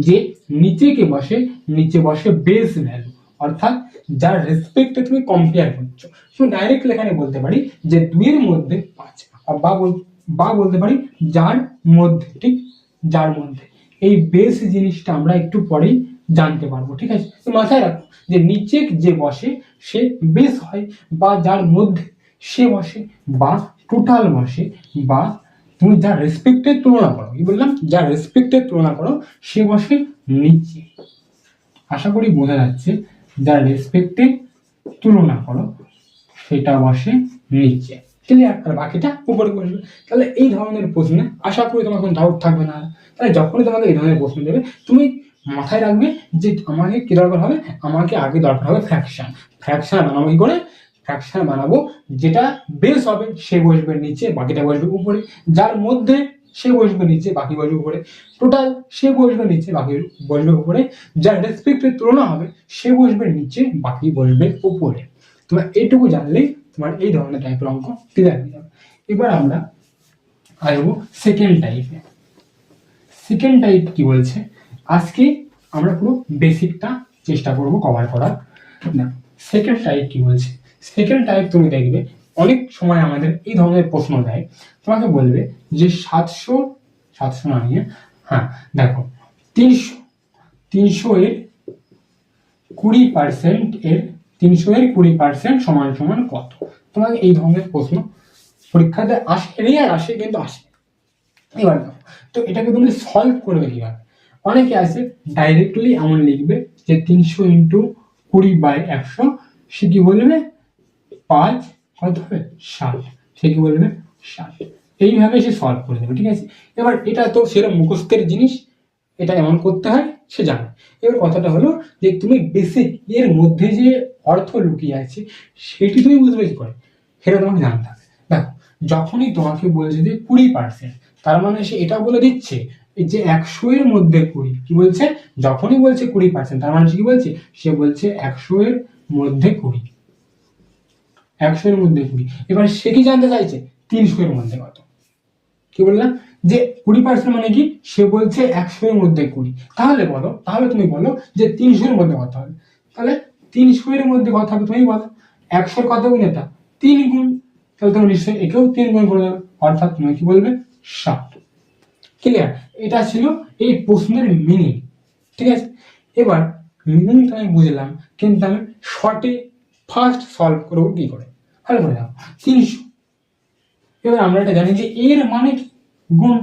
যে নিচে কে বসে, নিচে বসে বেস ভ্যালু, অর্থাৎ যার রেসপেক্টে তুমি কম্পেয়ার করছো। তুমি ডাইরেক্ট এখানে বলতে পারি যে 2 এর মধ্যে 5, বা বলতে পারি যার মধ্যে, ঠিক, যার মধ্যে। এই বেস জিনিসটা আমরা একটু পরেই জানতে পারবো, ঠিক আছে। তো মাথায় রাখো যে নিচে যে বসে সে বেস হয়, বা যার মধ্যে সে বসে, বা টোটাল বসে, বা তুমি যার রেসপেক্টের তুলনা করো, কি বললাম, যার রেসপেক্টের তুলনা করো সে বসে নিচে। আশা করি বোঝা যাচ্ছে, যার রেসপেক্টের তুলনা করো সেটা বসে নিচে। ক্লিয়ার? আর বাকিটা উপরে বসবে। তাহলে এই ধরনের প্রশ্নে আশা করি তোমার কোনো ডাউট থাকবে না। তাহলে যখনই তোমাকে এই ধরনের প্রশ্ন দেবে, তুমি মাথায় রাখবে যে আমাকে কি দরকার হবে, আমাকে আগে দরকার হবে ফ্র্যাকশন। ফ্র্যাকশন বানাবো কি করে, ফ্র্যাকশন বানাবো যেটা বেস হবে সে বসবে নিচে, বাকিটা বসবে উপরে, যার মধ্যে সে বসবে নিচে, বাকি বসবে উপরে, টোটাল সে বসবে নিচে, বাকি বসবে উপরে, যার রেসপেক্টের তুলনা হবে সে বসবে নিচে, বাকি বসবে উপরে। তোমার এইটুকু জানলেই তোমার এই ধরনের টাইপের অঙ্ক ক্লিয়ার হয়ে যাবে। এবার আমরা আসবো সেকেন্ড টাইপে। সেকেন্ড টাইপ কি বলছে, আজকে আমরা পুরো বেসিকটা চেষ্টা করব কভার করার। না, সেকেন্ড টাইপ কি বলছে, সেকেন্ড টাইপ তুমি দেখবে অনেক সময় আমাদের এই ধরনের প্রশ্ন দেয়, তোমাকে বলবে যে 700 না নিয়ে, হ্যাঁ দেখো 300 এর 20% এর 300 এর 20% সমান সমান কত। তোমাকে এই ধরনের প্রশ্ন পরীক্ষাতে আসে, রেয়ার আসে কিন্তু আসে। এবার দেখো, তো এটাকে তুমি সলভ করবে কিভাবে। অনেকে আছে ডাইরেক্টলি এমন লিখবে যে 300 ইন্টু 20/100, সে কি বলবে 5 কত হবে 60, সে কি বলবে 60। এইভাবে সে সলভ করে দেবে, ঠিক আছে। এবার এটা তো সেরকম মুখস্থের জিনিস, এটা এমন করতে হয় সে জানে। এবার কথাটা হলো যে তুমি বেসিক এর মধ্যে যে অর্থ লুকিয়ে আছে সেটি তুমি বুঝবে কি করে, সেটা তোমাকে জানতে হবে। দেখো, যখনই তোমাকে বলছে যে 20%, তার মানে সে এটা বলে দিচ্ছে যে 100 এর মধ্যে 20। কি বলছে? যখনই বলছে 20%, তার মানে সে কি বলছে? সে বলছে 100 এর মধ্যে 20। 100 এর মধ্যে 20। এবার সে কি জানতে চাইছে? 300 এর মধ্যে কত। কি বললাম? যে 20% মানে কি? সে বলছে 100 এর মধ্যে 20। তাহলে বলো, তাহলে তুমি বলো যে 300 এর মধ্যে কত হবে। তাহলে 300 এর মধ্যে কত হবে তুমি বলো। 100 এর কত গুণ এটা? 3 গুণ। তাহলে তুমি নিশ্চয়ই একেও 3 গুণ করে দেবে, অর্থাৎ তুমি কি বলবে? 60। ক্লিয়ার? এটা ছিল এই প্রশ্নের মিনিং। ঠিক আছে, এবার মিনিংটা আমি বুঝলাম, কিন্তু আমি শর্টে ফার্স্ট সলভ করবো কি করে? ভালো করে দাও। 300। এবার আমরা এটা জানি যে এর মানে কি? গুণ।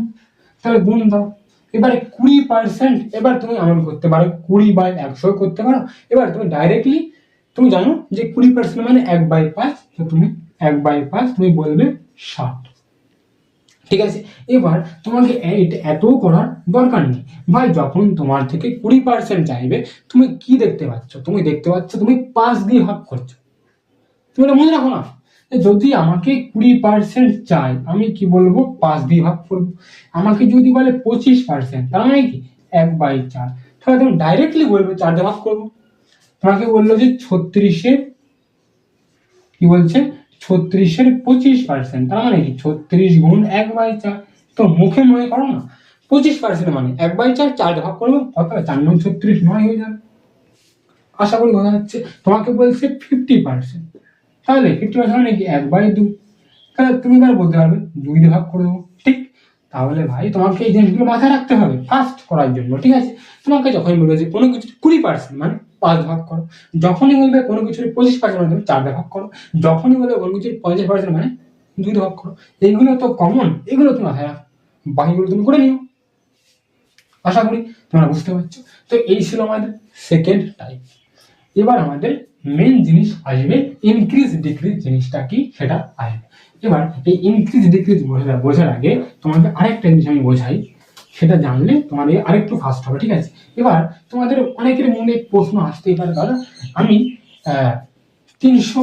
তাহলে গুণ দাও। এবারে 20%, এবার তুমি এমন করতে পারো 20/100 করতে পারো। এবার তুমি ডাইরেক্টলি তুমি জানো যে 20% মানে 1/5, তো তুমি 1/5 তুমি বলবে 60। ঠিক আছে, এবার তোমাকে এত করার দরকার নেই ভাই। যখন তোমার থেকে 20% চাইবে, তুমি কি দেখতে পাচ্ছ? তুমি দেখতে পাচ্ছ তুমি 5 দিয়ে ভাগ করছো। তুমি এটা মনে রাখো না, যদি আমাকে 20% চাই, আমি কি বলবো? 5 দিয়ে ভাগ করবো। আমাকে যদি বলে 25%, তার মানে কি? 1/4। তাহলে তুমি ডাইরেক্টলি বলবে 4 দিয়ে ভাগ করবো। তোমাকে বললো যে 36-এর কি বলছে? 36-এর 25%, তার মানে কি? 36 গুণ 1/4। তো মুখে মনে করো না, 25% মানে 1/4, 4 দিয়ে ভাগ করবো, কত হবে? 4 9 36, 9 হয়ে যাবে। আশা করি বোঝা যাচ্ছে। তোমাকে বলছে 50%, তাহলে 50% মানে কি? 1/2। তাহলে তুমি এবার বলতে পারবে 2 দিয়ে ভাগ করে দেবো। ঠিক? তাহলে ভাই তোমাকে এই জিনিসগুলো মাথায় রাখতে হবে ফার্স্ট করার জন্য। ঠিক আছে, তোমাকে যখনই বলবে যে কোনো কিছু 20% মানে 5 ভাগ করো, যখনই বলবে কোনো কিছুর 25% মানে তুমি 4 দিয়ে ভাগ করো, যখনই বলবে কোনো কিছুর 50% মানে 2 দিয়ে ভাগ করো। এইগুলো তো কমন, এগুলো তুমি মাথায় রাখো, বাকিগুলো তুমি করে নিও। আশা করি তোমরা বুঝতে পারছো। তো এই ছিল আমাদের সেকেন্ড টাইপ। এবার আমাদের মেন জিনিস আসবে ইনক্রিজ ডিক্রিজ জিনিসটা কি সেটা আসবে। এবার এই ইনক্রিজ ডিক্রিজ বোঝার আগে তোমাকে আরেকটা জিনিস আমি বোঝাই, সেটা জানলে তোমাদের আরেকটু ফাস্ট হবে। ঠিক আছে, এবার তোমাদের অনেকের মনে প্রশ্ন আসতেই পারে, দাদা আমি 300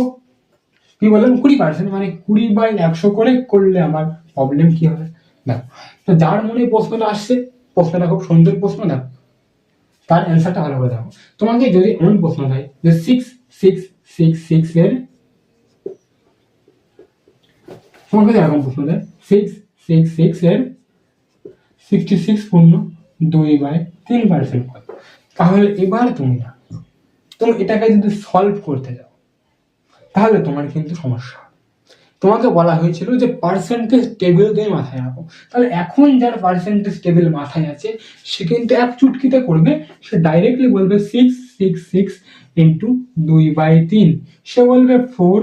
কি বললাম 20% মানে 20/100 করে করলে আমার প্রবলেম কি হবে? দেখো, তো যার মনে প্রশ্নটা আসছে, প্রশ্নটা খুব সুন্দর প্রশ্ন। দেখো তার অ্যান্সারটা ভালো করে দেখো। তোমাকে যদি এমন প্রশ্ন দেয় যে 6 এর, তোমাকে এরকম প্রশ্ন দেয় 6 এর 66.2/3% কত? তাহলে এবার তুমি এটাকে যদি সলভ করতে যাও, তাহলে তোমার কিন্তু সমস্যা। তোমাকে বলা হয়েছিল যে পার্সেন্টেজ টেবিল তুমি মাথায় রাখো। তাহলে এখন যার পার্সেন্টেজ টেবিল মাথায় আছে, সে কিন্তু এক চুটকিতে করবে। সে ডাইরেক্টলি বলবে 6 ইন্টু 2/3। সে বলবে 4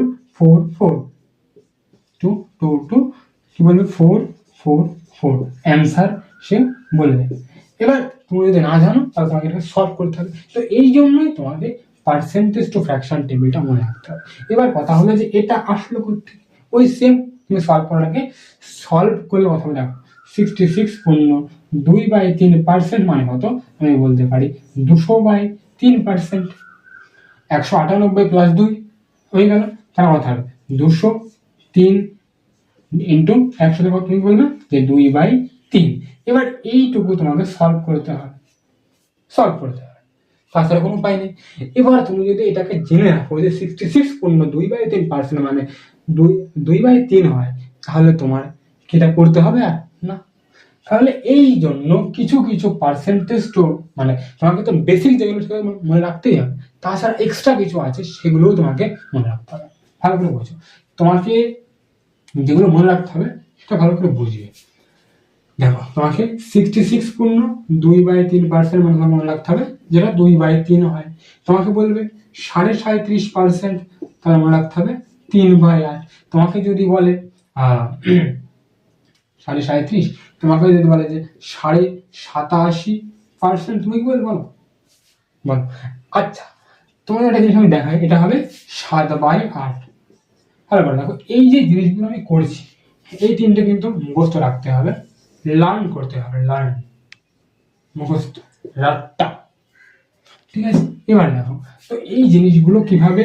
2 2 2, কি বলবে? 4 অ্যান্সার সে বলবে। এবার তুমি যদি না জানো, তাহলে তোমাকে এটা সলভ করতে হবে। তো এই জন্যই তোমাকে পার্সেন্টেজ টু ফ্র্যাকশন টেবিলটা মনে রাখতে হবে। এবার কথা হলো যে এটা আসলো করতে, ওই সেম তুমি সলভ করার আগে সলভ করলে কথা দেখো 66.2/3% মানে কত? আমি বলতে পারি 200/3%। 198 প্লাস 2 হয়ে গেল, তার কথা হবে 203 ইন্টু 100 কত? তুমি বলবে যে 2/3। এবার এইটুকু তোমাকে সলভ করতে হবে, তাছাড়া কোনো উপায় নেই। এবার তুমি যদি এটাকে জেনে রাখো যে 66.2/3% মানে 2/3 হয়, তাহলে তোমার কি এটা করতে হবে? আর না। তাহলে এই জন্য কিছু কিছু পার্সেন্টেজ তো মানে তোমাকে তো বেসিক যেগুলো সেগুলো মনে রাখতেই হবে, তাছাড়া এক্সট্রা কিছু আছে সেগুলোও তোমাকে মনে রাখতে হবে। ভালো করে বোঝো, তোমাকে যেগুলো মনে রাখতে হবে সেটা ভালো করে বুঝবে। দেখো, তোমাকে 66.2/3% মানে মনে রাখতে হবে, যেটা 2/3 হয়। তোমাকে বলবে 37.5%, তাহলে মনে রাখতে হবে 3/8। তোমাকে যদি বলে 37.5, তোমাকে যদি বলে যে 87.5%, তুমি কি বলবো? বলো। আচ্ছা, তোমার একটা জিনিস আমি দেখাই, এটা হবে 7/8। ভালো করে দেখো, এই যে জিনিসগুলো আমি করছি, এই তিনটে কিন্তু মুখস্থ রাখতে হবে, লার্ন করতে হবে। লার্ন, মুখস্থ, রাট্টা। ঠিক আছে। এবার দেখো, তো এই জিনিসগুলো কিভাবে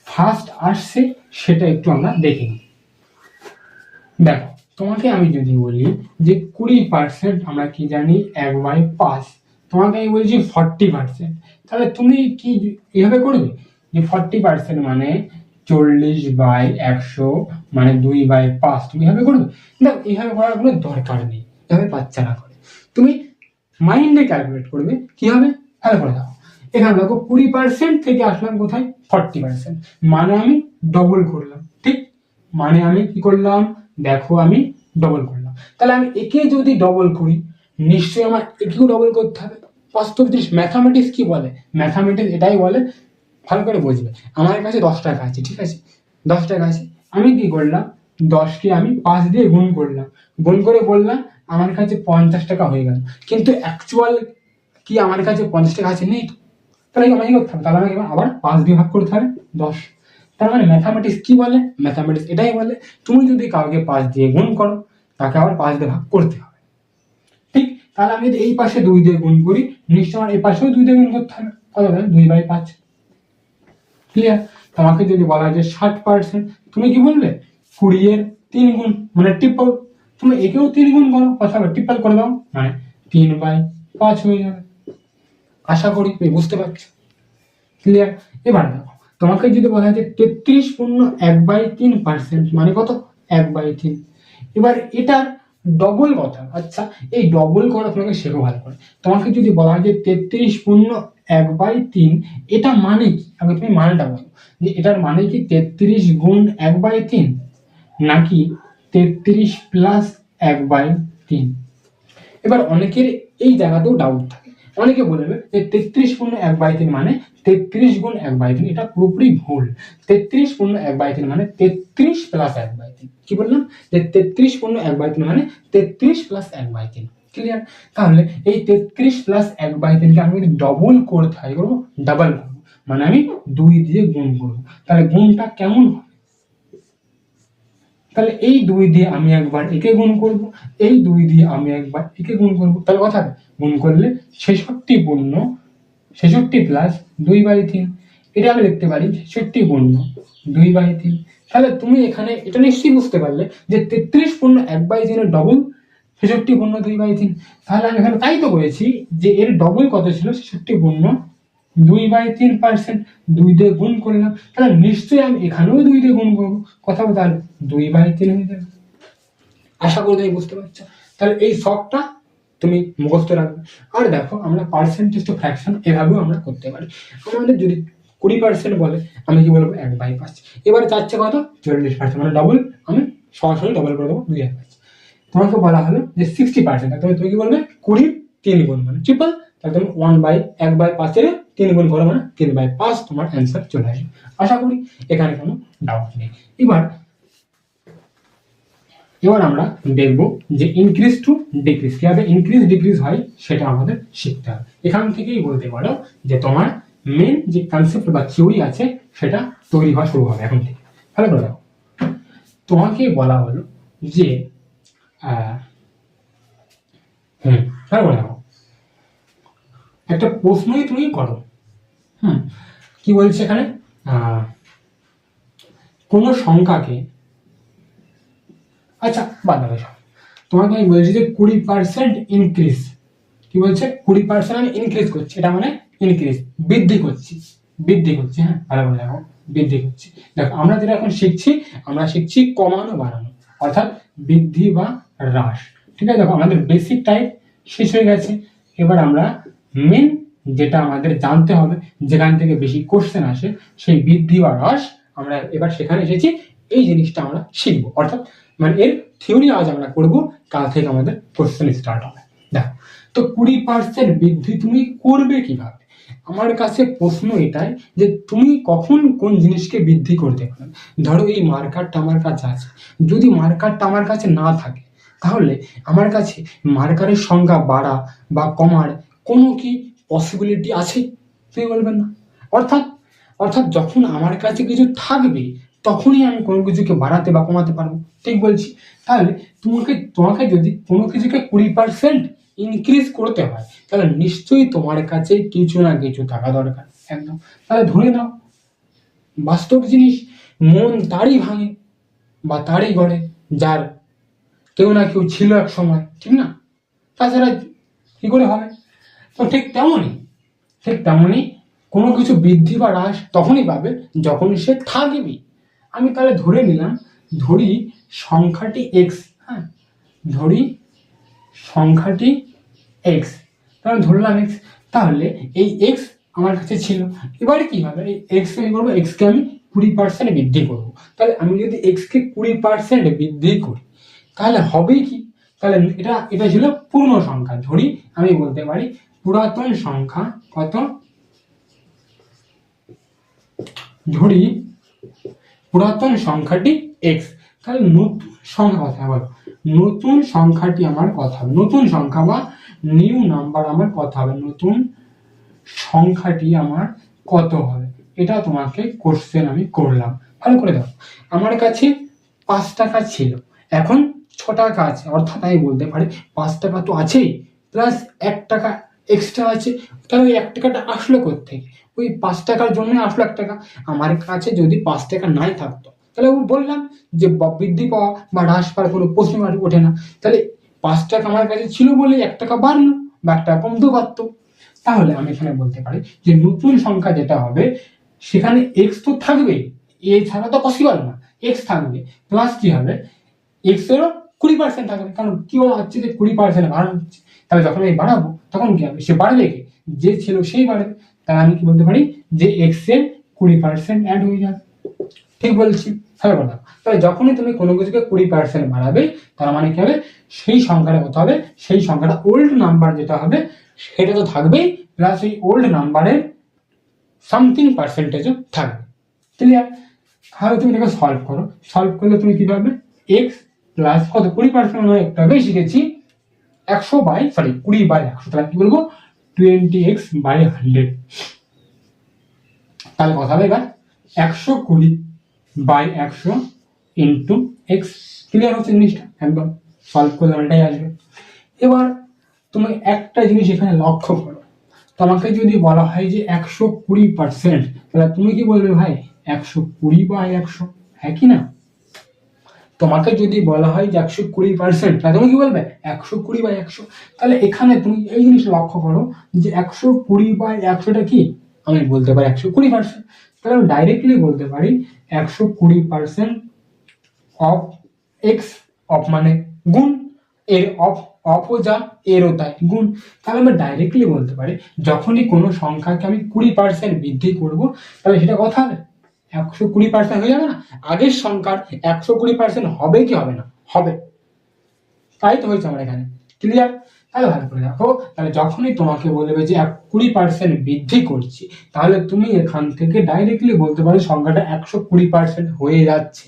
ফার্স্ট আসছে সেটা একটু আমরা দেখে নিই। দেখো, তোমাকে আমি যদি বলি যে 20% আমরা কি জানি 1/5, তোমাকে আমি বলছি 40%, তাহলে তুমি কি এভাবে করবে যে 40% মানে 40/100 মানে 2/5, তুমি এভাবে করবে? দেখো, এইভাবে করার কোনো দরকার নেই, এভাবে বাচ্চা না করে তুমি মাইন্ডে ক্যালকুলেট করবে কি হবে। তাহলে করে দাও, এখানে দেখো 20% থেকে আসলাম কোথায় 40%, মানে আমি ডবল করলাম। ঠিক, মানে আমি কি করলাম, দেখো আমি ডবল করলাম। তাহলে আমি একে যদি ডবল করি, নিশ্চয়ই আমার একেও ডবল করতে হবে। বাস্তব জিনিস, ম্যাথামেটিক্স কি বলে, ম্যাথামেটিক্স এটাই বলে, ভালো করে বুঝবে। আমার কাছে 10 টাকা আছে, ঠিক আছে, 10 টাকা আছে, আমি কি করলাম, 10কে আমি 5 দিয়ে গুণ করলাম, গুণ করে বললাম আমার কাছে 50 টাকা হয়ে গেল, কিন্তু অ্যাকচুয়াল কি আমার কাছে 50 টাকা আছে, নেই তো। তাহলে আমাকে করতে হবে, তাহলে আমাকে আবার 5 দিয়ে ভাগ করতে হবে 10। তার মানে ম্যাথামেটিক্স কি বলে, ম্যাথামেটিক্স এটাই বলে তুমি যদি কাউকে 5 দিয়ে গুণ করো, তাকে আবার 5 দিয়ে ভাগ করতে হবে। ঠিক, তাহলে আমি যদি এই পাশে 2 দিয়ে গুণ করি, নিশ্চয় আমার এই পাশেও 2 দিয়ে গুণ করতে হবে, কত হবে 2/5। ক্লিয়ার? তোমাকে যদি বলা হয় যে 60%, তুমি কি বলবে 20 এর 3 গুণ মানে ট্রিপল, তুমি একেও 3 গুণ করো, কথা হবে ট্রিপল করে দাও, মানে 3/5 হয়ে যাবে। আশা করি তুমি বুঝতে পারছো। ক্লিয়ার? এবার দেখো, তোমাকে যদি বলা হয় যে 33.1/3% মানে কত, 1/3। এবার এটার ডবল কথা, আচ্ছা এই ডবল করা তোমাকে শেখো ভালো করে। তোমাকে যদি বলা হয় যে 33.1/3, এটা মানে কি, আগে তুমি মানেটা বলো, যে এটার মানে কি 33 গুণ 1/3 নাকি 33 প্লাস 1/3? এবার অনেকের এই জায়গাতেও ডাউট থাকে, অনেকে বলবে যে 33.1/3 মানে 33 গুণ 1/3, এটা পুরোপুরি ভুল। 33.1/3 মানে 33 প্লাস 1/3। কি বললাম, যে 33.1/3 মানে 33 প্লাস 1/3। ক্লিয়ার? তাহলে এই 33 প্লাস 1/3 কে আমি যদি ডবল করতে হয়, করবো ডাবল করবো, মানে আমি 2 দিয়ে গুণ করবো। তাহলে গুণটা কেমন হবে, তাহলে এই 2 দিয়ে আমি একবার একে গুণ করব, এই 2 দিয়ে আমি একবার একে গুণ করব, তাহলে কথা গুণ করলে 66 প্লাস 2/3, এটা আমি লিখতে পারি 66 × 2/3। তাহলে তুমি এখানে এটা নিশ্চয়ই বুঝতে পারলে যে 33.1/3 এর ডবল 66 × 2/3। তাহলে আমি এখানে তাই তো বলেছি যে এর ডবল কত ছিল, 66/2/3%, 2 দিয়ে গুণ করলাম, তাহলে নিশ্চয়ই আমি এখানেও 2 দিয়ে গুণ করবো, কথা বলতে 2/3 হয়ে যাবে। আশা করি তুমি বুঝতে পারছো। তাহলে এই শখটা তুমি মুখস্থ রাখবে। আর দেখো, আমরা পার্সেন্টেজ টু ফ্র্যাকশন এভাবেও আমরা করতে পারি। আমাদের যদি 20% বলে, আমি কি বলবো 1/5। এবারে যাচ্ছে কত 40%, মানে ডবল, আমি সরাসরি ডবল করে দেবো 2/5। তোমাকে বলা হলো যে 60%, তবে তুমি কি বলবে 20 3 গুণ মানে ট্রিপল, তাহলে তুমি 1/5 3 গুণ করো মানে 3/5, তোমার অ্যান্সার চলে আসবে। আশা করি এখানে কোনো ডাউট নেই। এবার আমরা দেখব যে ইনক্রিজ টু ডিক্রিজ, কিভাবে ইনক্রিজ ডিক্রিজ হয় সেটা আমাদের শিখতে হবে। এখান থেকেই বলতে পারো যে তোমার মেন যে কনসেপ্ট বা থিওরি আছে সেটা তৈরি হওয়া শুরু হবে এখন থেকে। ভালো করে দেখো, তোমাকে বলা হলো যে ভালো করে দেখো, একটা প্রশ্নই তুমি করো। কি বলছে এখানে, কোন সংখ্যাকে, আচ্ছা বাদ দাও সব, তোমাকে আমি বলছি যে 20% ইনক্রিজ, কি বলছে 20% আমি ইনক্রিজ করছি, এটা মানে ইনক্রিজ বৃদ্ধি করছি, বৃদ্ধি করছি। হ্যাঁ, ভালো করে দেখো, বৃদ্ধি করছি। দেখো আমরা যেটা এখন শিখছি, আমরা শিখছি কমানো বাড়ানো, অর্থাৎ বৃদ্ধি বা হ্রাস। ঠিক আছে, দেখো আমাদের বেসিক টাইপ শেষ হয়ে গেছে। এবার আমরা মেন যেটা আমাদের জানতে হবে, যেখান থেকে বেশি কোশ্চেন আসে, সেই বৃদ্ধি বা হ্রাস আমরা এবার সেখানে এসেছি, এই জিনিসটা আমরা শিখবো। অর্থাৎ মানে এর থিওরি আজ আমরা করবো, কাল থেকে আমাদের কোশ্চেন স্টার্ট হবে। দেখো, তো 20% বৃদ্ধি তুমি করবে কিভাবে? আমার কাছে প্রশ্ন এটাই যে তুমি কখন কোন জিনিসকে বৃদ্ধি করতে পারো। ধরো এই মার্কারটা আমার কাছে আছে, যদি মার্কারটা আমার কাছে না থাকে, তাহলে আমার কাছে মার্কারের সংখ্যা বাড়া বা কমার কোনো কি পসিবিলিটি আছে? তুমি বলবেন না। অর্থাৎ অর্থাৎ যখন আমার কাছে কিছু থাকবে, তখনই আমি কোনো কিছুকে বাড়াতে বা কমাতে পারবো। ঠিক বলছি? তাহলে তোমাকে যদি কোনো কিছুকে 20% ইনক্রিজ করতে হয় তাহলে নিশ্চয়ই তোমার কাছে কিছু না কিছু থাকা দরকার। একদম। তাহলে ধরে নাও বাস্তব জিনিস, মন তারই ভাঙে বা তারই গড়ে যার কেউ না কেউ ছিল এক সময়, ঠিক না? তাছাড়া কি করে হবে? তো ঠিক তেমনই কোনো কিছু বৃদ্ধি বা হ্রাস তখনই পাবে যখন সে থাকবে। আমি তাহলে ধরে নিলাম, ধরি সংখ্যাটি এক্স, হ্যাঁ, ধরি সংখ্যাটি এক্স, তাহলে ধরলাম এক্স, তাহলে এই এক্স আমার কাছে ছিল। এবারে কি হবে, এই এক্স কে করবো, এক্স কে আমি 20% বৃদ্ধি করবো। তাহলে আমি যদি এক্স কে 20% বৃদ্ধি করি তাহলে হবে কি, তাহলে এটা ছিল পূর্ণ সংখ্যা। ধরি আমি বলতে পারি পুরাতন সংখ্যা কত, ধরি পুরাতন সংখ্যাটি এক্স, তাহলে নতুন সংখ্যা কথা বলো, নতুন সংখ্যাটি আমার কথা হবে, নতুন সংখ্যা বা নিউ নাম্বার আমার কথা হবে, নতুন সংখ্যাটি আমার কত হবে, এটা তোমাকে কোশ্চেন আমি করলাম। ভালো করে দাও, আমার কাছে 5 টাকা ছিল, এখন 6 টাকা আছে, অর্থাৎ আমি বলতে পারি 5 টাকা তো আছেই, প্লাস 1 টাকা এক্সট্রা আছে। তাহলে ওই 1 টাকাটা আসলো কোত্থেকে? ওই 5 টাকার জন্য আসলো 1 টাকা। আমার কাছে যদি 5 টাকা নাই থাকতো তাহলে বললাম যে বৃদ্ধি পাওয়া বা হ্রাস পাওয়ার কোনো প্রশ্ন ওঠে না। তাহলে 5 টাকা আমার কাছে ছিল বলে 1 টাকা বাড়লো বা 1 টাকা কমতেও পারতো। তাহলে আমি এখানে বলতে পারি যে নতুন সংখ্যা যেটা হবে সেখানে এক্স তো থাকবে, এ ছাড়া তো পসিবল না, এক্স থাকবে, প্লাস কি হবে, এক্স এরও 20% থাকবে, কারণ কি হচ্ছে যে 20% বাড়ানো হচ্ছে। তাহলে যখন আমি বাড়াবো তখন কি হবে, সে বাড়বে কি, যে ছিল সেই বাড়বে। তাহলে আমি কি বলতে পারি যে এক্স এর 20% অ্যাড হয়ে যাবে। ঠিক বলছি? ভালো কথা। তাহলে যখনই তুমি কোনো কিছুকে 20% বাড়াবে তার মানে কি হবে, সেই সংখ্যাটা কত হবে, সেই সংখ্যাটা ওল্ড নাম্বার যেটা হবে সেটা তো থাকবেই, প্লাস এই ওল্ড নাম্বারের সামথিং পার্সেন্টেজও থাকবে। ক্লিয়ার? তাহলে তুমি এটাকে সলভ করো, সলভ করলে তুমি কি পাবে, এক্স প্লাস কত, 20% নয়, একটু আগেই শিখেছি 20/100, তাহলে কি বলবো 20x/100। তাহলে কথা হবে এবার 120/100 ইন্টু এক্স। ক্লিয়ার হচ্ছে জিনিসটা? একদম সলভ করলে এটাই আসবে। এবার তুমি একটা জিনিস এখানে লক্ষ্য করো, তোমাকে যদি বলা হয় যে 120%, তাহলে তুমি কি বলবে ভাই 120/100, হ্যাঁ কি না? তোমাকে যদি বলা হয় যে 120%, তাহলে তুমি কি বলবে 120/100। তাহলে এখানে তুমি এই জিনিসটা লক্ষ্য করো যে 120/100টা কি, আমি বলতে পারি 120%। তাহলে আমি ডাইরেক্টলি বলতে পারি 120% অফ এক্স, অফ মানে গুণ, এর অফও যা এরও তাই গুণ। তাহলে আমরা ডাইরেক্টলি বলতে পারি যখনই কোনো সংখ্যাকে আমি 20% বৃদ্ধি করব তাহলে সেটা কথা হবে 120% হয়ে যাবে না? আগের সংখ্যার 120% হবে কি হবে না? হবে। তাই তো হয়েছে আমার এখানে। ক্লিয়ার? তাহলে ভালো করে দেখো, তাহলে যখনই তোমাকে বলবে যে 20% বৃদ্ধি করছি তাহলে তুমি এখান থেকে ডাইরেক্টলি বলতে পারো সংখ্যাটা 120% হয়ে যাচ্ছে।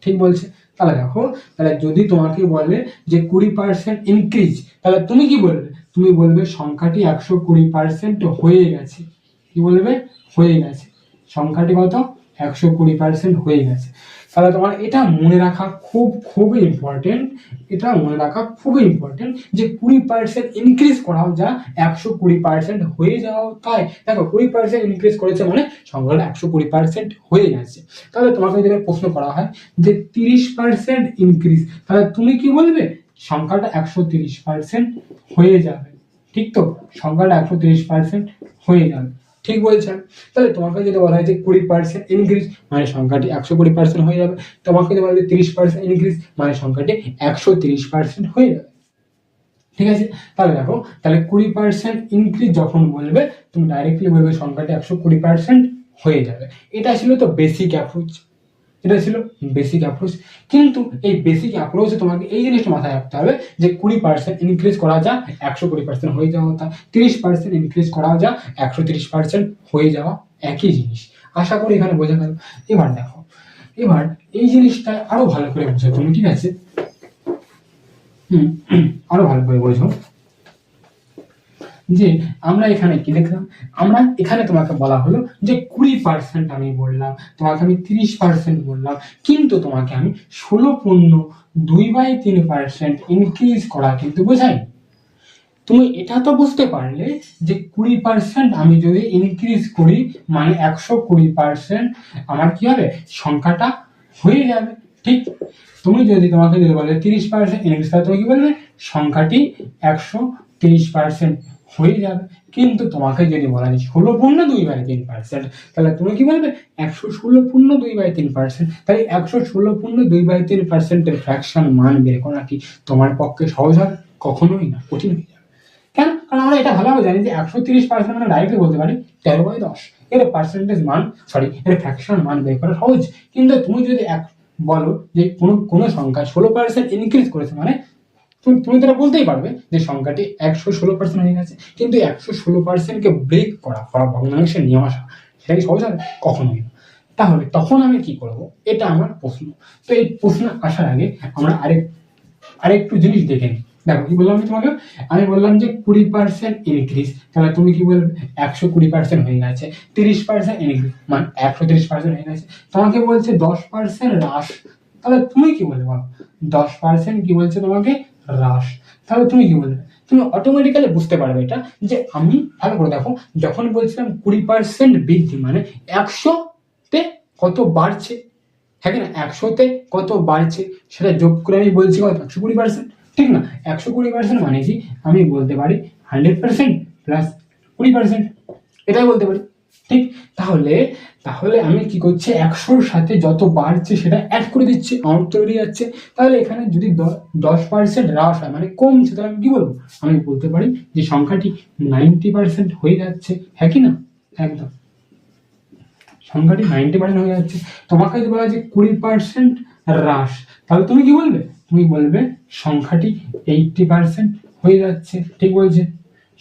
ঠিক বলছে? তাহলে দেখো, তাহলে যদি তোমাকে বলে যে 20% ইনক্রিজ, তাহলে তুমি কি বলবে, তুমি বলবে সংখ্যাটি 120% হয়ে গেছে। কি বলবে? হয়ে গেছে। সংখ্যাটি কত? 120% হয়ে গেছে। তাহলে তোমার এটা মনে রাখা খুবই ইম্পর্টেন্ট, এটা মনে রাখা খুবই ইম্পর্টেন্ট যে 20% ইনক্রিজ করাও যা 120% হয়ে যাওয়া তাই। দেখো 20% ইনক্রিজ করেছে মানে সংখ্যাটা 120% হয়ে গেছে। তাহলে তোমাকে যদি প্রশ্ন করা হয় যে 30% ইনক্রিজ, তাহলে তুমি কি বলবে সংখ্যাটা 130% হয়ে যাবে। ঠিক তো? সংখ্যাটা 130% হয়ে যাবে। ঠিক বলছেন? তাহলে তোমাকে যদি বলা হয় যে 20% ইনক্রিজ মানে সংখ্যাটি 120% হয়ে যাবে, তোমাকে যদি বলা হয় 30% ইনক্রিজ মানে সংখ্যাটি 130% হয়ে যাবে। ঠিক আছে? তাহলে দেখো, তাহলে 20% ইনক্রিজ যখন বলবে তুমি ডাইরেক্টলি বলবে সংখ্যাটি 120% হয়ে যাবে। এটা ছিল তো বেসিক অ্যাপ্রোচ, এটা ছিল বেসিক অ্যাপ্রোচ। কিন্তু এই বেসিক অ্যাপ্রোচে তোমাকে এই জিনিসটা মাথায় রাখতে হবে যে 20% ইনক্রিজ করা যা 120% হয়ে যাওয়া, তা 30% ইনক্রিজ করা যা 130% হয়ে যাওয়া একই জিনিস। আশা করি এখানে বোঝা গেল। এবার দেখো, এবার এই জিনিসটা আরো ভালো করে বোঝো তুমি, ঠিক আছে? আরো ভালো করে বোঝো যে আমরা এখানে কি দেখলাম, আমরা এখানে তোমাকে বলা হলো যে 20% আমি বললাম, তোমাকে আমি 30% বললাম, কিন্তু তোমাকে আমি 16 পূর্ণ 2/3% ইনক্রিজ করা কিন্তু বোঝাই। তুমি এটা তো বুঝতে পারলে যে 20% আমি যদি ইনক্রিজ করি মানে 120% আমার কি হবে, সংখ্যাটা হয়ে যাবে। ঠিক, তুমি যদি তোমাকে যদি বলে 30% ইনক্রিজ, তাহলে তুমি কি বলবে, সংখ্যাটি 130% হয়ে যাবে। কিন্তু তোমাকে যদি বলা যায় 16.2/3%, তাহলে তুমি কি বলবে, 116.2/3%। তাই 116.2/3% ফ্র্যাকশন মান বের করা কি তোমার পক্ষে সহজ হবে? কখনোই না, কঠিন হয়ে যাবে। কেন? কারণ আমরা এটা ভালোভাবে জানি যে 130% মানে ডাইরেক্টলি বলতে পারি 13/10, এর পার্সেন্টেজ মান, সরি এর ফ্র্যাকশন মান বের করা সহজ। কিন্তু তুমি যদি বলো যে কোনো সংখ্যা 16% ইনক্রিজ করেছে, মানে তুমি তো বলতেই পারবে যে সংখ্যাটি 116% হয়ে গেছে, কিন্তু 116%কে ব্রেক করা ভগ্নাংশে নিয়ে আসা, সেটা কি সহজ হবে? কখনোই না। তাহলে তখন আমি কি করব, এটা আমার প্রশ্ন। তো এই প্রশ্ন আসার আগে আমরা আরেকটু জিনিস দেখে নিই। দেখো কি বললাম আমি তোমাকে, আমি বললাম যে 20% ইনক্রিজ, তাহলে তুমি কি বলবে, 120% হয়ে গেছে। 30% ইনক্রিজ মানে 130% হয়ে গেছে। তোমাকে বলছে 10% হ্রাস, তাহলে তুমি কি বলবে বলো, 10% কি বলছে তোমাকে, হ্রাস। তাহলে তুমি কি বলবে, তুমি অটোমেটিক্যালি বুঝতে পারবে এটা, যে আমি ভালো করে দেখো, যখন বলছিলাম 20% বৃদ্ধি মানে 100-তে কত বাড়ছে, হ্যাঁ না, 100-তে কত বাড়ছে সেটা যোগ করে আমি বলছি কত, 120%। ঠিক না, 120% মানে কি, আমি বলতে পারি 100% প্লাস 20%, এটাই বলতে পারি। ঠিক, তাহলে তাহলে আমি কি করছি, 100-র সাথে যত বাড়ছে সেটা অ্যাড করে দিচ্ছি, আমার উত্তর বেরিয়ে যাচ্ছে। তাহলে এখানে যদি 10% হ্রাস হয় মানে কমছে, তাহলে আমি কি বলবো, আমি বলতে পারি যে সংখ্যাটি 90% হয়ে যাচ্ছে, হ্যাঁ কি না, একদম সংখ্যাটি 90% হয়ে যাচ্ছে। তোমাকে যদি বলা যে 20% হ্রাস, তাহলে তুমি কি বলবে, তুমি বলবে সংখ্যাটি 80% হয়ে যাচ্ছে। ঠিক বলছে,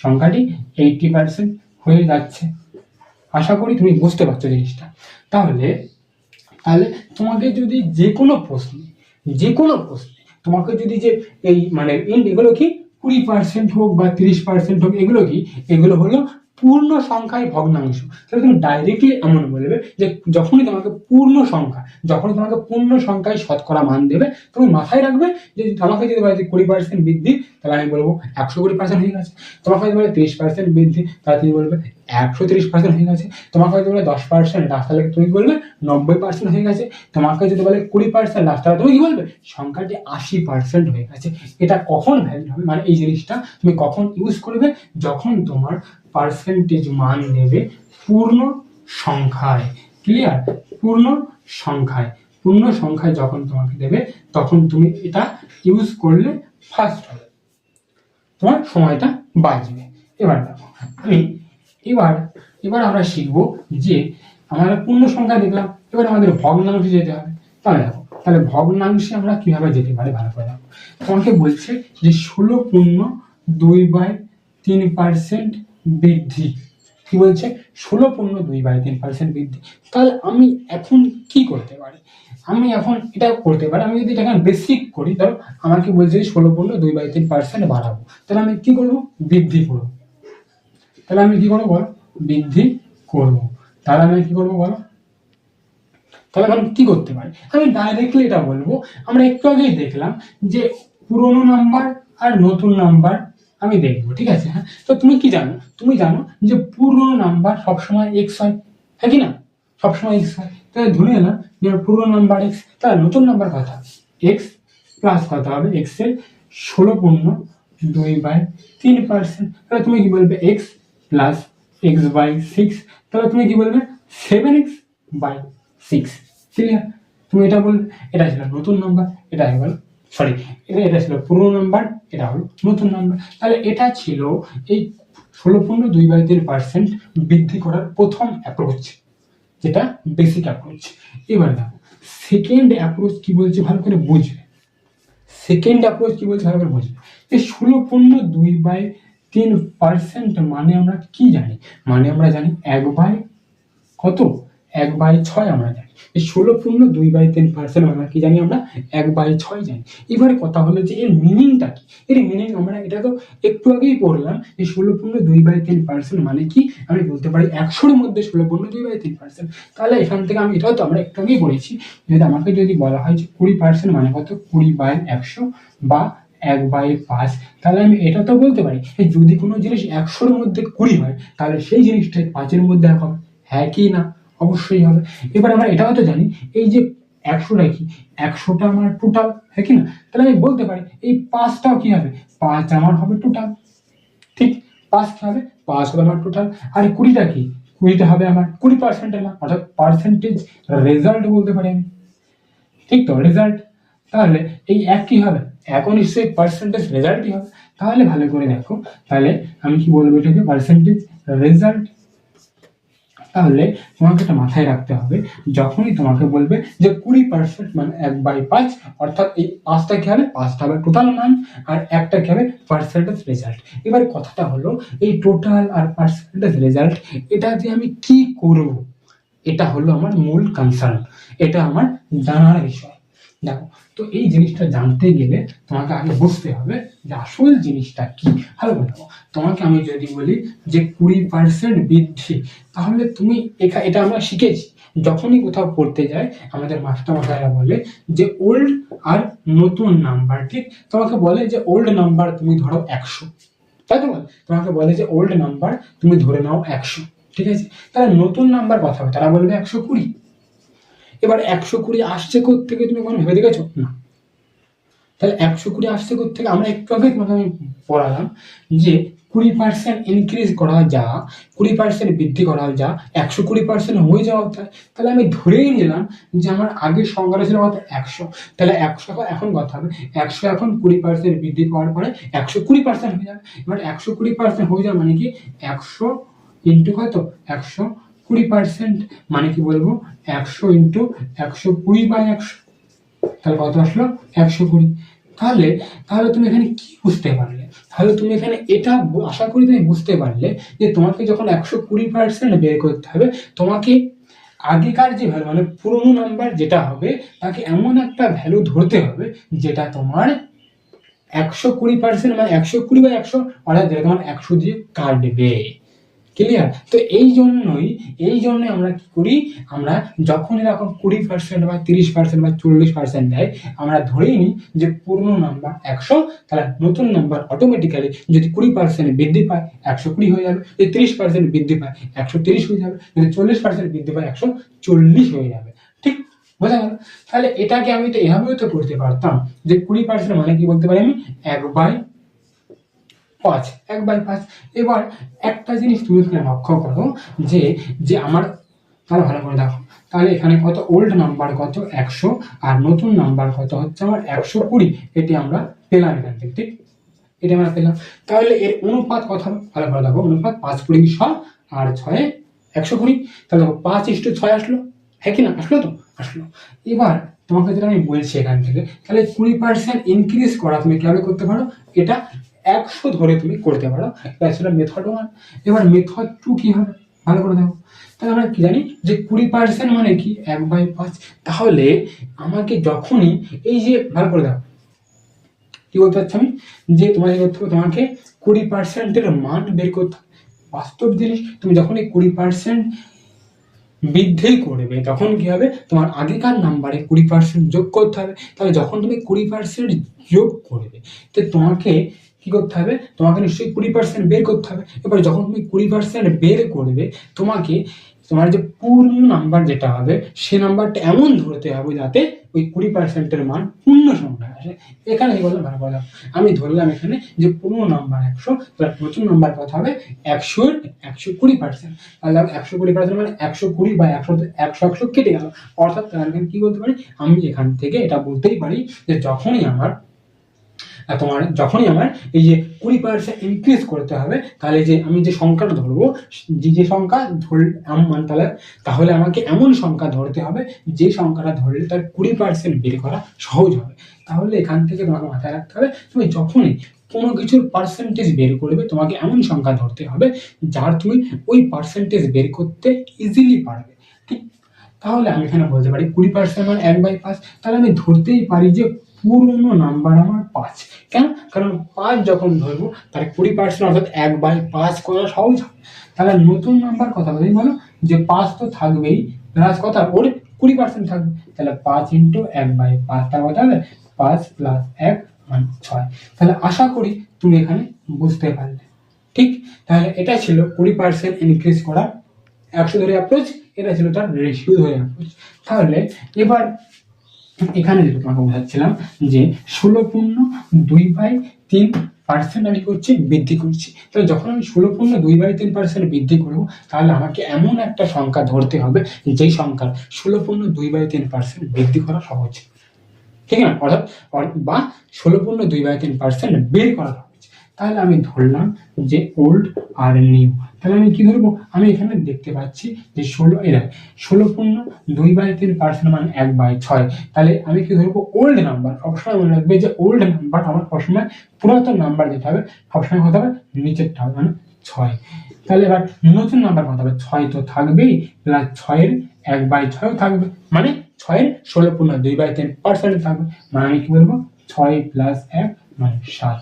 সংখ্যাটি 80% হয়ে যাচ্ছে। আশা করি তুমি বুঝতে পারছো জিনিসটা। তাহলে তাহলে তোমাকে যদি যে কোনো প্রশ্নে তোমাকে যদি যে এই মানে এগুলো কি 20% হোক বা 30% হোক, এগুলো কি, এগুলো হলো পূর্ণ সংখ্যায় ভগ্নাংশ। তাহলে তুমি ডাইরেক্টলি এমন বলবে যে যখনই তোমাকে পূর্ণ সংখ্যায় শতকরা মান দেবে, তুমি মাথায় রাখবে যে আমাকে যদি বলে যে 20% বৃদ্ধি, তাহলে আমি বলবো 120% হয়ে গেছে। তোমাকে যদি বলে 30% বৃদ্ধি, তাহলে তুমি বলবে 130% হয়ে গেছে। তোমাকে যদি বলে 10% লাভ, তাহলে তুমি বলবে 90% হয়ে গেছে। তোমাকে যদি বলে 20% লাভ, তাহলে তুমি কি বলবে, সংখ্যাটি 80% হয়ে গেছে। এটা কখন ভ্যালিড হবে, মানে এই জিনিসটা তুমি কখন ইউজ করবে, যখন তোমার পার্সেন্টেজ মান দেবে পূর্ণ সংখ্যায়। ক্লিয়ার, পূর্ণ সংখ্যায় যখন তোমাকে দেবে, তখন তুমি এটা ইউজ করলে ফার্স্ট হবে, তোমার সময়টা বাঁচবে। এবার দেখো আমি এবার আমরা শিখবো যে আমরা পূর্ণ সংখ্যা দেখলাম, এবার আমাদের ভগ্নাংশে যেতে হবে। তাহলে ভগ্নাংশে আমরা কিভাবে যেতে পারি, ভালো করে দেখো। তোমাকে বলছে যে 16.2/3% বৃদ্ধি, কি বলছে, 16.2/3% বৃদ্ধি। তাহলে আমি এখন কি করতে পারি, আমি এখন এটা করতে পারি, আমি যদি এটা বেসিক করি, ধরো আমাকে বলছে 16.2/3% বাড়াবো, তাহলে আমি কি করবো, বৃদ্ধি করবো। তাহলে আমি কি করবো বলো, বৃদ্ধি করবো। তাহলে আমি কি করবো বলো, তাহলে আমি কি করতে পারি, আমি ডাইরেক্টলি এটা বলবো, আমরা একটু আগেই দেখলাম যে পুরোনো নাম্বার আর নতুন নাম্বার আমি দেখবো, ঠিক আছে। হ্যাঁ, তো তুমি জানো যে পুরোনো নাম্বার সবসময় এক্স হয়, হ্যাঁ কি না, সবসময় এক্স হয়। তাহলে ধরে নিলাম যে পুরোনো নাম্বার এক্স, তাহলে নতুন নাম্বার কথা এক্স প্লাস কত হবে, এক্স এর 16.2/3%। তাহলে তুমি কি বলবে, এক্স প্লাস x/6, তাহলে তুমি কি বলবে, 7x/6। ক্লিয়ার, তুমি এটা বলবে, এটা ছিল নতুন নাম্বার, এটা হলো সরি এটা ছিল পুরনো নাম্বার, এটা হলো নতুন নাম্বার। তাহলে এটা ছিল এই 16.2/3% বৃদ্ধি করার প্রথম অ্যাপ্রোচ, যেটা বেসিক অ্যাপ্রোচ। এবার দেখো সেকেন্ড অ্যাপ্রোচ কি বলছে, ভালো করে বুঝবে। সেকেন্ড অ্যাপ্রোচ কি বলছে, ভালো করে বুঝবে। এই 16.2/3% মানে আমরা কি জানি, মানে আমরা জানি 1/6 আমরা জানি। এই 16.2/3% আমরা কি জানি, আমরা 1/6 জানি। এবারে কথা হলো যে এর মিনিংটা কি, এর মিনিং আমরা এটা তো একটু আগেই পড়লাম, এই 16.2/3% মানে কি, আমি বলতে পারি 100-র মধ্যে 16.2/3%। তাহলে এখান থেকে আমি এটাও তো আমরা একটু আগেই পড়েছি, যদি আমাকে যদি বলা হয় যে 20% মানে কত, 20/100 বা 1/5, তাহলে আমি এটা তো বলতে পারি যদি কোনো জিনিস 100-র মধ্যে 20 হয় তাহলে সেই জিনিসটাই 5-এর মধ্যে 1 হবে, হ্যাঁ কি না? অবশ্যই হবে। এবার আমরা এটাও তো জানি এই যে 100টা কি, 100টা আমার টোটাল, হ্যাঁ কি না? তাহলে আমি বলতে পারি এই 5টাও কি হবে, 5 আমার হবে টোটাল, ঠিক? 5 কি হবে, 5 হবে আমার টোটাল। আর 20টা কি, 20টা হবে আমার 20%-এর মান, অর্থাৎ পার্সেন্টেজ রেজাল্ট বলতে পারি আমি, ঠিক তো? রেজাল্ট। তাহলে এই এক কি হবে, এখন নিশ্চয়ই পার্সেন্টেজ রেজাল্টই হবে। তাহলে ভালো করে দেখো, তাহলে আমি কি বলবো এটাকে, পার্সেন্টেজ রেজাল্ট। তাহলে তোমাকে এটা মাথায় রাখতে হবে, যখনই তোমাকে বলবে যে 20% মানে 1/5, অর্থাৎ এই 5টা কি হবে, 5টা হবে টোটাল মান, আর একটা কি হবে পার্সেন্টেজ রেজাল্ট। এবার কথাটা হলো এই টোটাল আর পার্সেন্টেজ রেজাল্ট এটা দিয়ে আমি কি করব, এটা হলো আমার মূল কনসার্ন, এটা আমার জানার বিষয়। দেখো, তো এই জিনিসটা জানতে গেলে তোমাকে আগে বুঝতে হবে যে আসল জিনিসটা কি। ভালো করে দেখো, তোমাকে আমি যদি বলি যে 20% বৃদ্ধি, তাহলে তুমি এটা আমরা শিখেছি যখনই কোথাও পড়তে যাই, আমাদের মাস্টারমশাইরা বলে যে ওল্ড আর নতুন নাম্বার, ঠিক? তোমাকে বলে যে ওল্ড নাম্বার তুমি ধরো 100, তাই তো? তোমাকে বলে যে ওল্ড নাম্বার তুমি ধরে নাও 100, ঠিক আছে? তাহলে নতুন নাম্বার কথা হবে, তারা বলবে 120। এবার 120 আসছে কোত্থেকে, তুমি কোনো ভেবে দেখেছো না? তাহলে 120 আসছে কোত্থেকে, আমরা একটু আগে তোমাকে আমি পড়ালাম যে 20% ইনক্রিজ করা যা, 20% বৃদ্ধি করা যা 120% হয়ে যাওয়া, তাহলে আমি ধরেই নিলাম যে আমার আগের সংখ্যাটা ছিল কত, 100। তাহলে 100 এখন কথা হবে 100 এখন 20% বৃদ্ধি পাওয়ার পরে 120% হয়ে যাবে। এবার 120% হয়ে যাবে মানে কি, 100 ইন্টু কত, 120% মানে কি বলবো, 100 ইন্টু 120/100, তাহলে কত আসলো, 120। তাহলে তাহলে তুমি এখানে কি বুঝতে পারলে, তাহলে তুমি এখানে এটা আশা করি তুমি বুঝতে পারলে যে তোমাকে যখন 120% বের করতে হবে, তোমাকে আগেকার যে ভ্যালু মানে পুরোনো নাম্বার যেটা হবে তাকে এমন একটা ভ্যালু ধরতে হবে যেটা তোমার 120% মানে 120/100, অর্থাৎ যেটা তোমার 100 দিয়ে কাটবে। ক্লিয়ার? তো এই জন্যই আমরা কি করি, আমরা যখন এরকম 20% বা 30% বা 40% দেয়, আমরা ধরেই নিই যে পুরনো নাম্বার 100, তাহলে নতুন নাম্বার অটোমেটিক্যালি যদি 20% বৃদ্ধি পায় 120 হয়ে যাবে, যদি 30% বৃদ্ধি পায় 130 হয়ে যাবে, যদি 40% বৃদ্ধি পায় 140 হয়ে যাবে, ঠিক? বোঝা গেল? তাহলে এটাকে আমি তো এভাবেও তো করতে পারতাম যে 20% মানে কি বলতে পারি আমি, 1/5। এবার একটা জিনিস তুমি এখানে লক্ষ্য করো যে যে আমার, তাহলে ভালো করে দেখো, তাহলে এখানে কত ওল্ড নাম্বার কত 100 আর নতুন নাম্বার কত হচ্ছে আমার 120, এটি আমরা পেলাম এখান থেকে, ঠিক? এটা আমরা পেলাম। তাহলে এর অনুপাত কথা ভালো করে দেখো, অনুপাত 5-20 100 আর 6 120, তাহলে দেখো 5:6 আসলো, হ্যাঁ কি না? আসলো তো, আসলো। এবার তোমাকে যেটা আমি বলছি এখান থেকে, তাহলে 20% ইনক্রিজ করা তুমি কিভাবে করতে পারো, এটা 100 ধরে তুমি করতে পারো, সেটা মেথড 1। এবার মেথড 2 কি হবে, ভালো করে দেখো, তাহলে আমরা কি জানি যে 20% মানে কি 1/5। তাহলে আমাকে যখনই এই যে, ভালো করে দেখো কি বলতে চাচ্ছি আমি, যে তোমাকে করতে হবে, তোমাকে 20%-এর মান বের করতে হবে। বাস্তব জিনিস, তুমি যখন এই 20% বৃদ্ধি করবে তখন কি হবে, তোমার আগেকার নাম্বারে 20% যোগ করতে হবে। তাহলে যখন তুমি 20% যোগ করবে, তো তোমাকে কি করতে হবে, তোমাকে নিশ্চয়ই 20% বের করতে হবে। এবার যখন তুমি 20% বের করবে, তোমাকে তোমার যে পূর্ণ নাম্বার যেটা হবে সে নাম্বারটা এমন ধরতে হবে যাতে ওই 20%-এর মান পূর্ণ সংখ্যা আসে। এখানে কি বললাম, ভালো বললাম, আমি ধরলাম এখানে যে পূর্ণ নাম্বার 100, তাহলে প্রথম নাম্বার কথা হবে 100-120%। তাহলে 120% মানে 120 বা 100 কেটে গেল, অর্থাৎ তাহলে কি বলতে পারি, আমি এখান থেকে এটা বলতেই পারি যে যখনই আমার এই যে 20% ইনক্রিজ করতে হবে, তাহলে যে আমি যে সংখ্যাটা ধরবো, যে সংখ্যা তাহলে আমাকে এমন সংখ্যা ধরতে হবে যে সংখ্যাটা ধরলে তার 20% বের করা সহজ হবে। তাহলে এখান থেকে তোমাকে মাথায় রাখতে হবে, তুমি যখনই কোনো কিছুর পার্সেন্টেজ বের করবে, তোমাকে এমন সংখ্যা ধরতে হবে যার তুমি ওই পার্সেন্টেজ বের করতে ইজিলি পারবে, ঠিক? তাহলে আমি এখানে বলতে পারি 20% মানে 1/5, তাহলে আমি ধরতেই পারি যে পুরনো নাম্বার আমার 5। কেন? কারণ 5 যখন ধরবো তার 20% অর্থাৎ 1/5 করা সহজ হবে। তাহলে নতুন নাম্বার কথা বলি, বলো যে 5 তো থাকবেই, প্লাস কথা ওর 20% থাকবে, তাহলে 5 × 1/5, তার কথা হবে 5 + 1 মানে 6। তাহলে আশা করি তুমি এখানে বুঝতে পারলে। ঠিক, তাহলে এটা ছিল 20% ইনক্রিজ করা 100 ধরে অ্যাপ্রোচ, এটা ছিল তার রেশিও ধরে অ্যাপ্রোচ। তাহলে এবার এখানে যেটা তোমাকে বোঝাচ্ছিলাম যে 16.2/3% আমি করছি বৃদ্ধি করছি। তাহলে যখন আমি 16.2/3% বৃদ্ধি করবো, তাহলে আমাকে এমন একটা সংখ্যা ধরতে হবে যেই সংখ্যার 16.2/3% বৃদ্ধি করা সহজ, ঠিক না? অর্থাৎ বা 16.2/3% বের করা সহজ। তাহলে আমি ধরলাম যে ওল্ড আর নিউ। তাহলে আমি কি ধরবো? আমি এখানে দেখতে পাচ্ছি যে 16.2/3% মানে 1/6। তাহলে আমি কি ধরবো? Old number. সবসময় মনে রাখবে যে ওল্ড নাম্বার আমার সবসময় পুরাতন নাম্বার যেটা হবে সবসময় হতে হবে নিচেরটা হবে, মানে 6। তাহলে এবার নতুন নাম্বার কত হবে? 6 তো থাকবেই, প্লাস 6-এর 1/6 থাকবে, মানে 6-এর 16.2/3% থাকবে। মানে আমি কি বলবো? 6 + 1 মানে 7।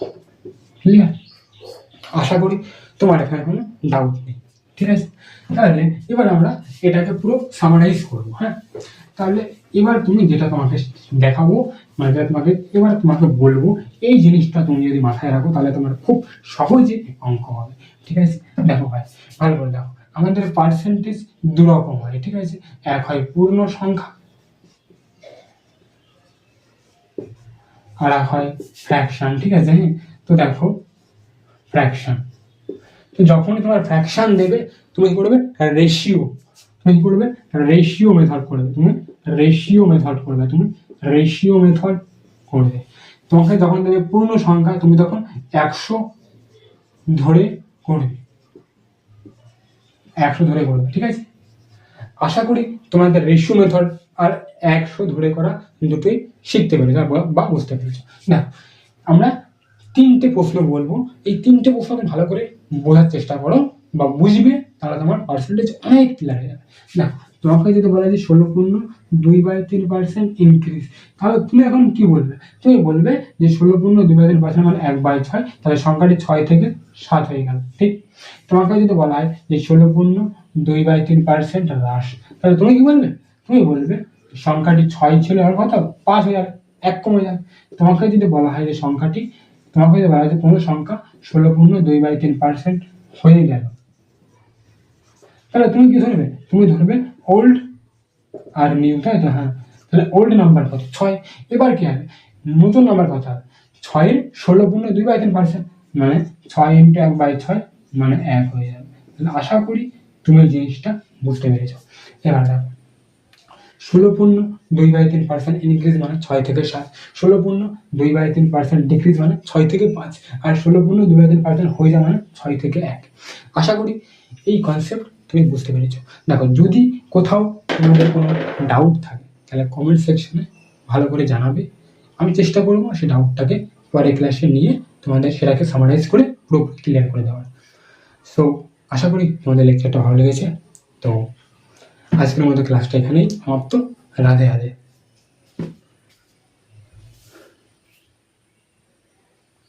ক্লিয়ার? আশা করি তোমার এখানে কোনো ডাউট নেই। ঠিক আছে, তাহলে এবার আমরা এটাকে পুরো সামারাইজ করবো। হ্যাঁ, তাহলে এবার তুমি যেটা তোমাকে দেখাবো, মানে এবার তোমাকে বলবো, এই জিনিসটা তুমি যদি মাথায় রাখো তাহলে তোমার খুব সহজে অঙ্ক হবে। ঠিক আছে, দেখো ভাই, ভালো করে দেখো, আমাদের পার্সেন্টেজ দু রকম হয়। ঠিক আছে, এক হয় পূর্ণ সংখ্যা, আর এক হয় ফ্র্যাকশন। ঠিক আছে, তো দেখো ফ্র্যাকশন, তো যখনই তোমার ফ্র্যাকশন দেবে তুমি করবে রেশিও, তুমি করবে রেশিও মেথড করবে, রেশিও মেথড করবে। তোমাকে যখন দেবে পূর্ণ সংখ্যা তুমি তখন 100 ধরে করবে, 100 ধরে করবে। ঠিক আছে, আশা করি তোমাদের রেশিও মেথড আর 100 ধরে করা দুটোই শিখতে পেরেছো বা বুঝতে পেরেছো। না, আমরা 3টে প্রশ্ন বলবো, এই 3টে প্রশ্ন তুমি ভালো করে বোঝার চেষ্টা করো বা বুঝবে, তাহলে তোমার পার্সেন্টেজ অনেক ক্লিয়ার হয়ে যাবে। না, তোমাকে যদি বলা যায় 16.2/3% ইনক্রিজ, তাহলে তুমি এখন কি বলবে? তুমি বলবে যে 16.2/3% মানে 1/6, তাহলে সংখ্যাটি 6 থেকে 7 হয়ে গেল। ঠিক, তোমাকে যদি বলা হয় যে 16.2/3% হ্রাস, তাহলে তুমি কি বলবে? তুমি বলবে সংখ্যাটি 6 ছিল আর কত 5 হয়ে যাবে, 1 কমে যাবে। তোমাকে যদি বলা হয় যে সংখ্যাটি, তোমাকে যদি বলা হয় যে কোনো সংখ্যা 16.2/3% হয়ে গেল, তাহলে তুমি কি ধরবে? তুমি ধরবে ওল্ড আর নিউ, তাই তো? হ্যাঁ, তাহলে ওল্ড নাম্বার কত? 6। এবার কি হবে? নতুন নাম্বার কত হবে? 6-এর 16.2/3% মানে 6 × 1/6 মানে 1 হয়ে যাবে। তাহলে আশা করি তুমি জিনিসটা বুঝতে পেরেছো। এবার দেখো 16.2/3% ইনক্রিজ মানে 6 থেকে 7, 16.2/3% ডিক্রিজ মানে 6 থেকে 5, আর 16.2/3% হয়ে যাওয়া মানে 6 থেকে 1। আশা করি এই কনসেপ্ট তুমি বুঝতে পেরেছো। দেখো, যদি কোথাও তোমাদের কোনো ডাউট থাকে তাহলে কমেন্ট সেকশনে ভালো করে জানাবে, আমি চেষ্টা করবো সেই ডাউটটাকে পরে ক্লাসে নিয়ে তোমাদের সেটাকে সামারাইজ করে পুরো ক্লিয়ার করে দেওয়ার। সো আশা করি তোমাদের লেকচারটা ভালো লেগেছে। তো আজকের মতো ক্লাসটা এখানেই সমাপ্ত। রাধে রাধে।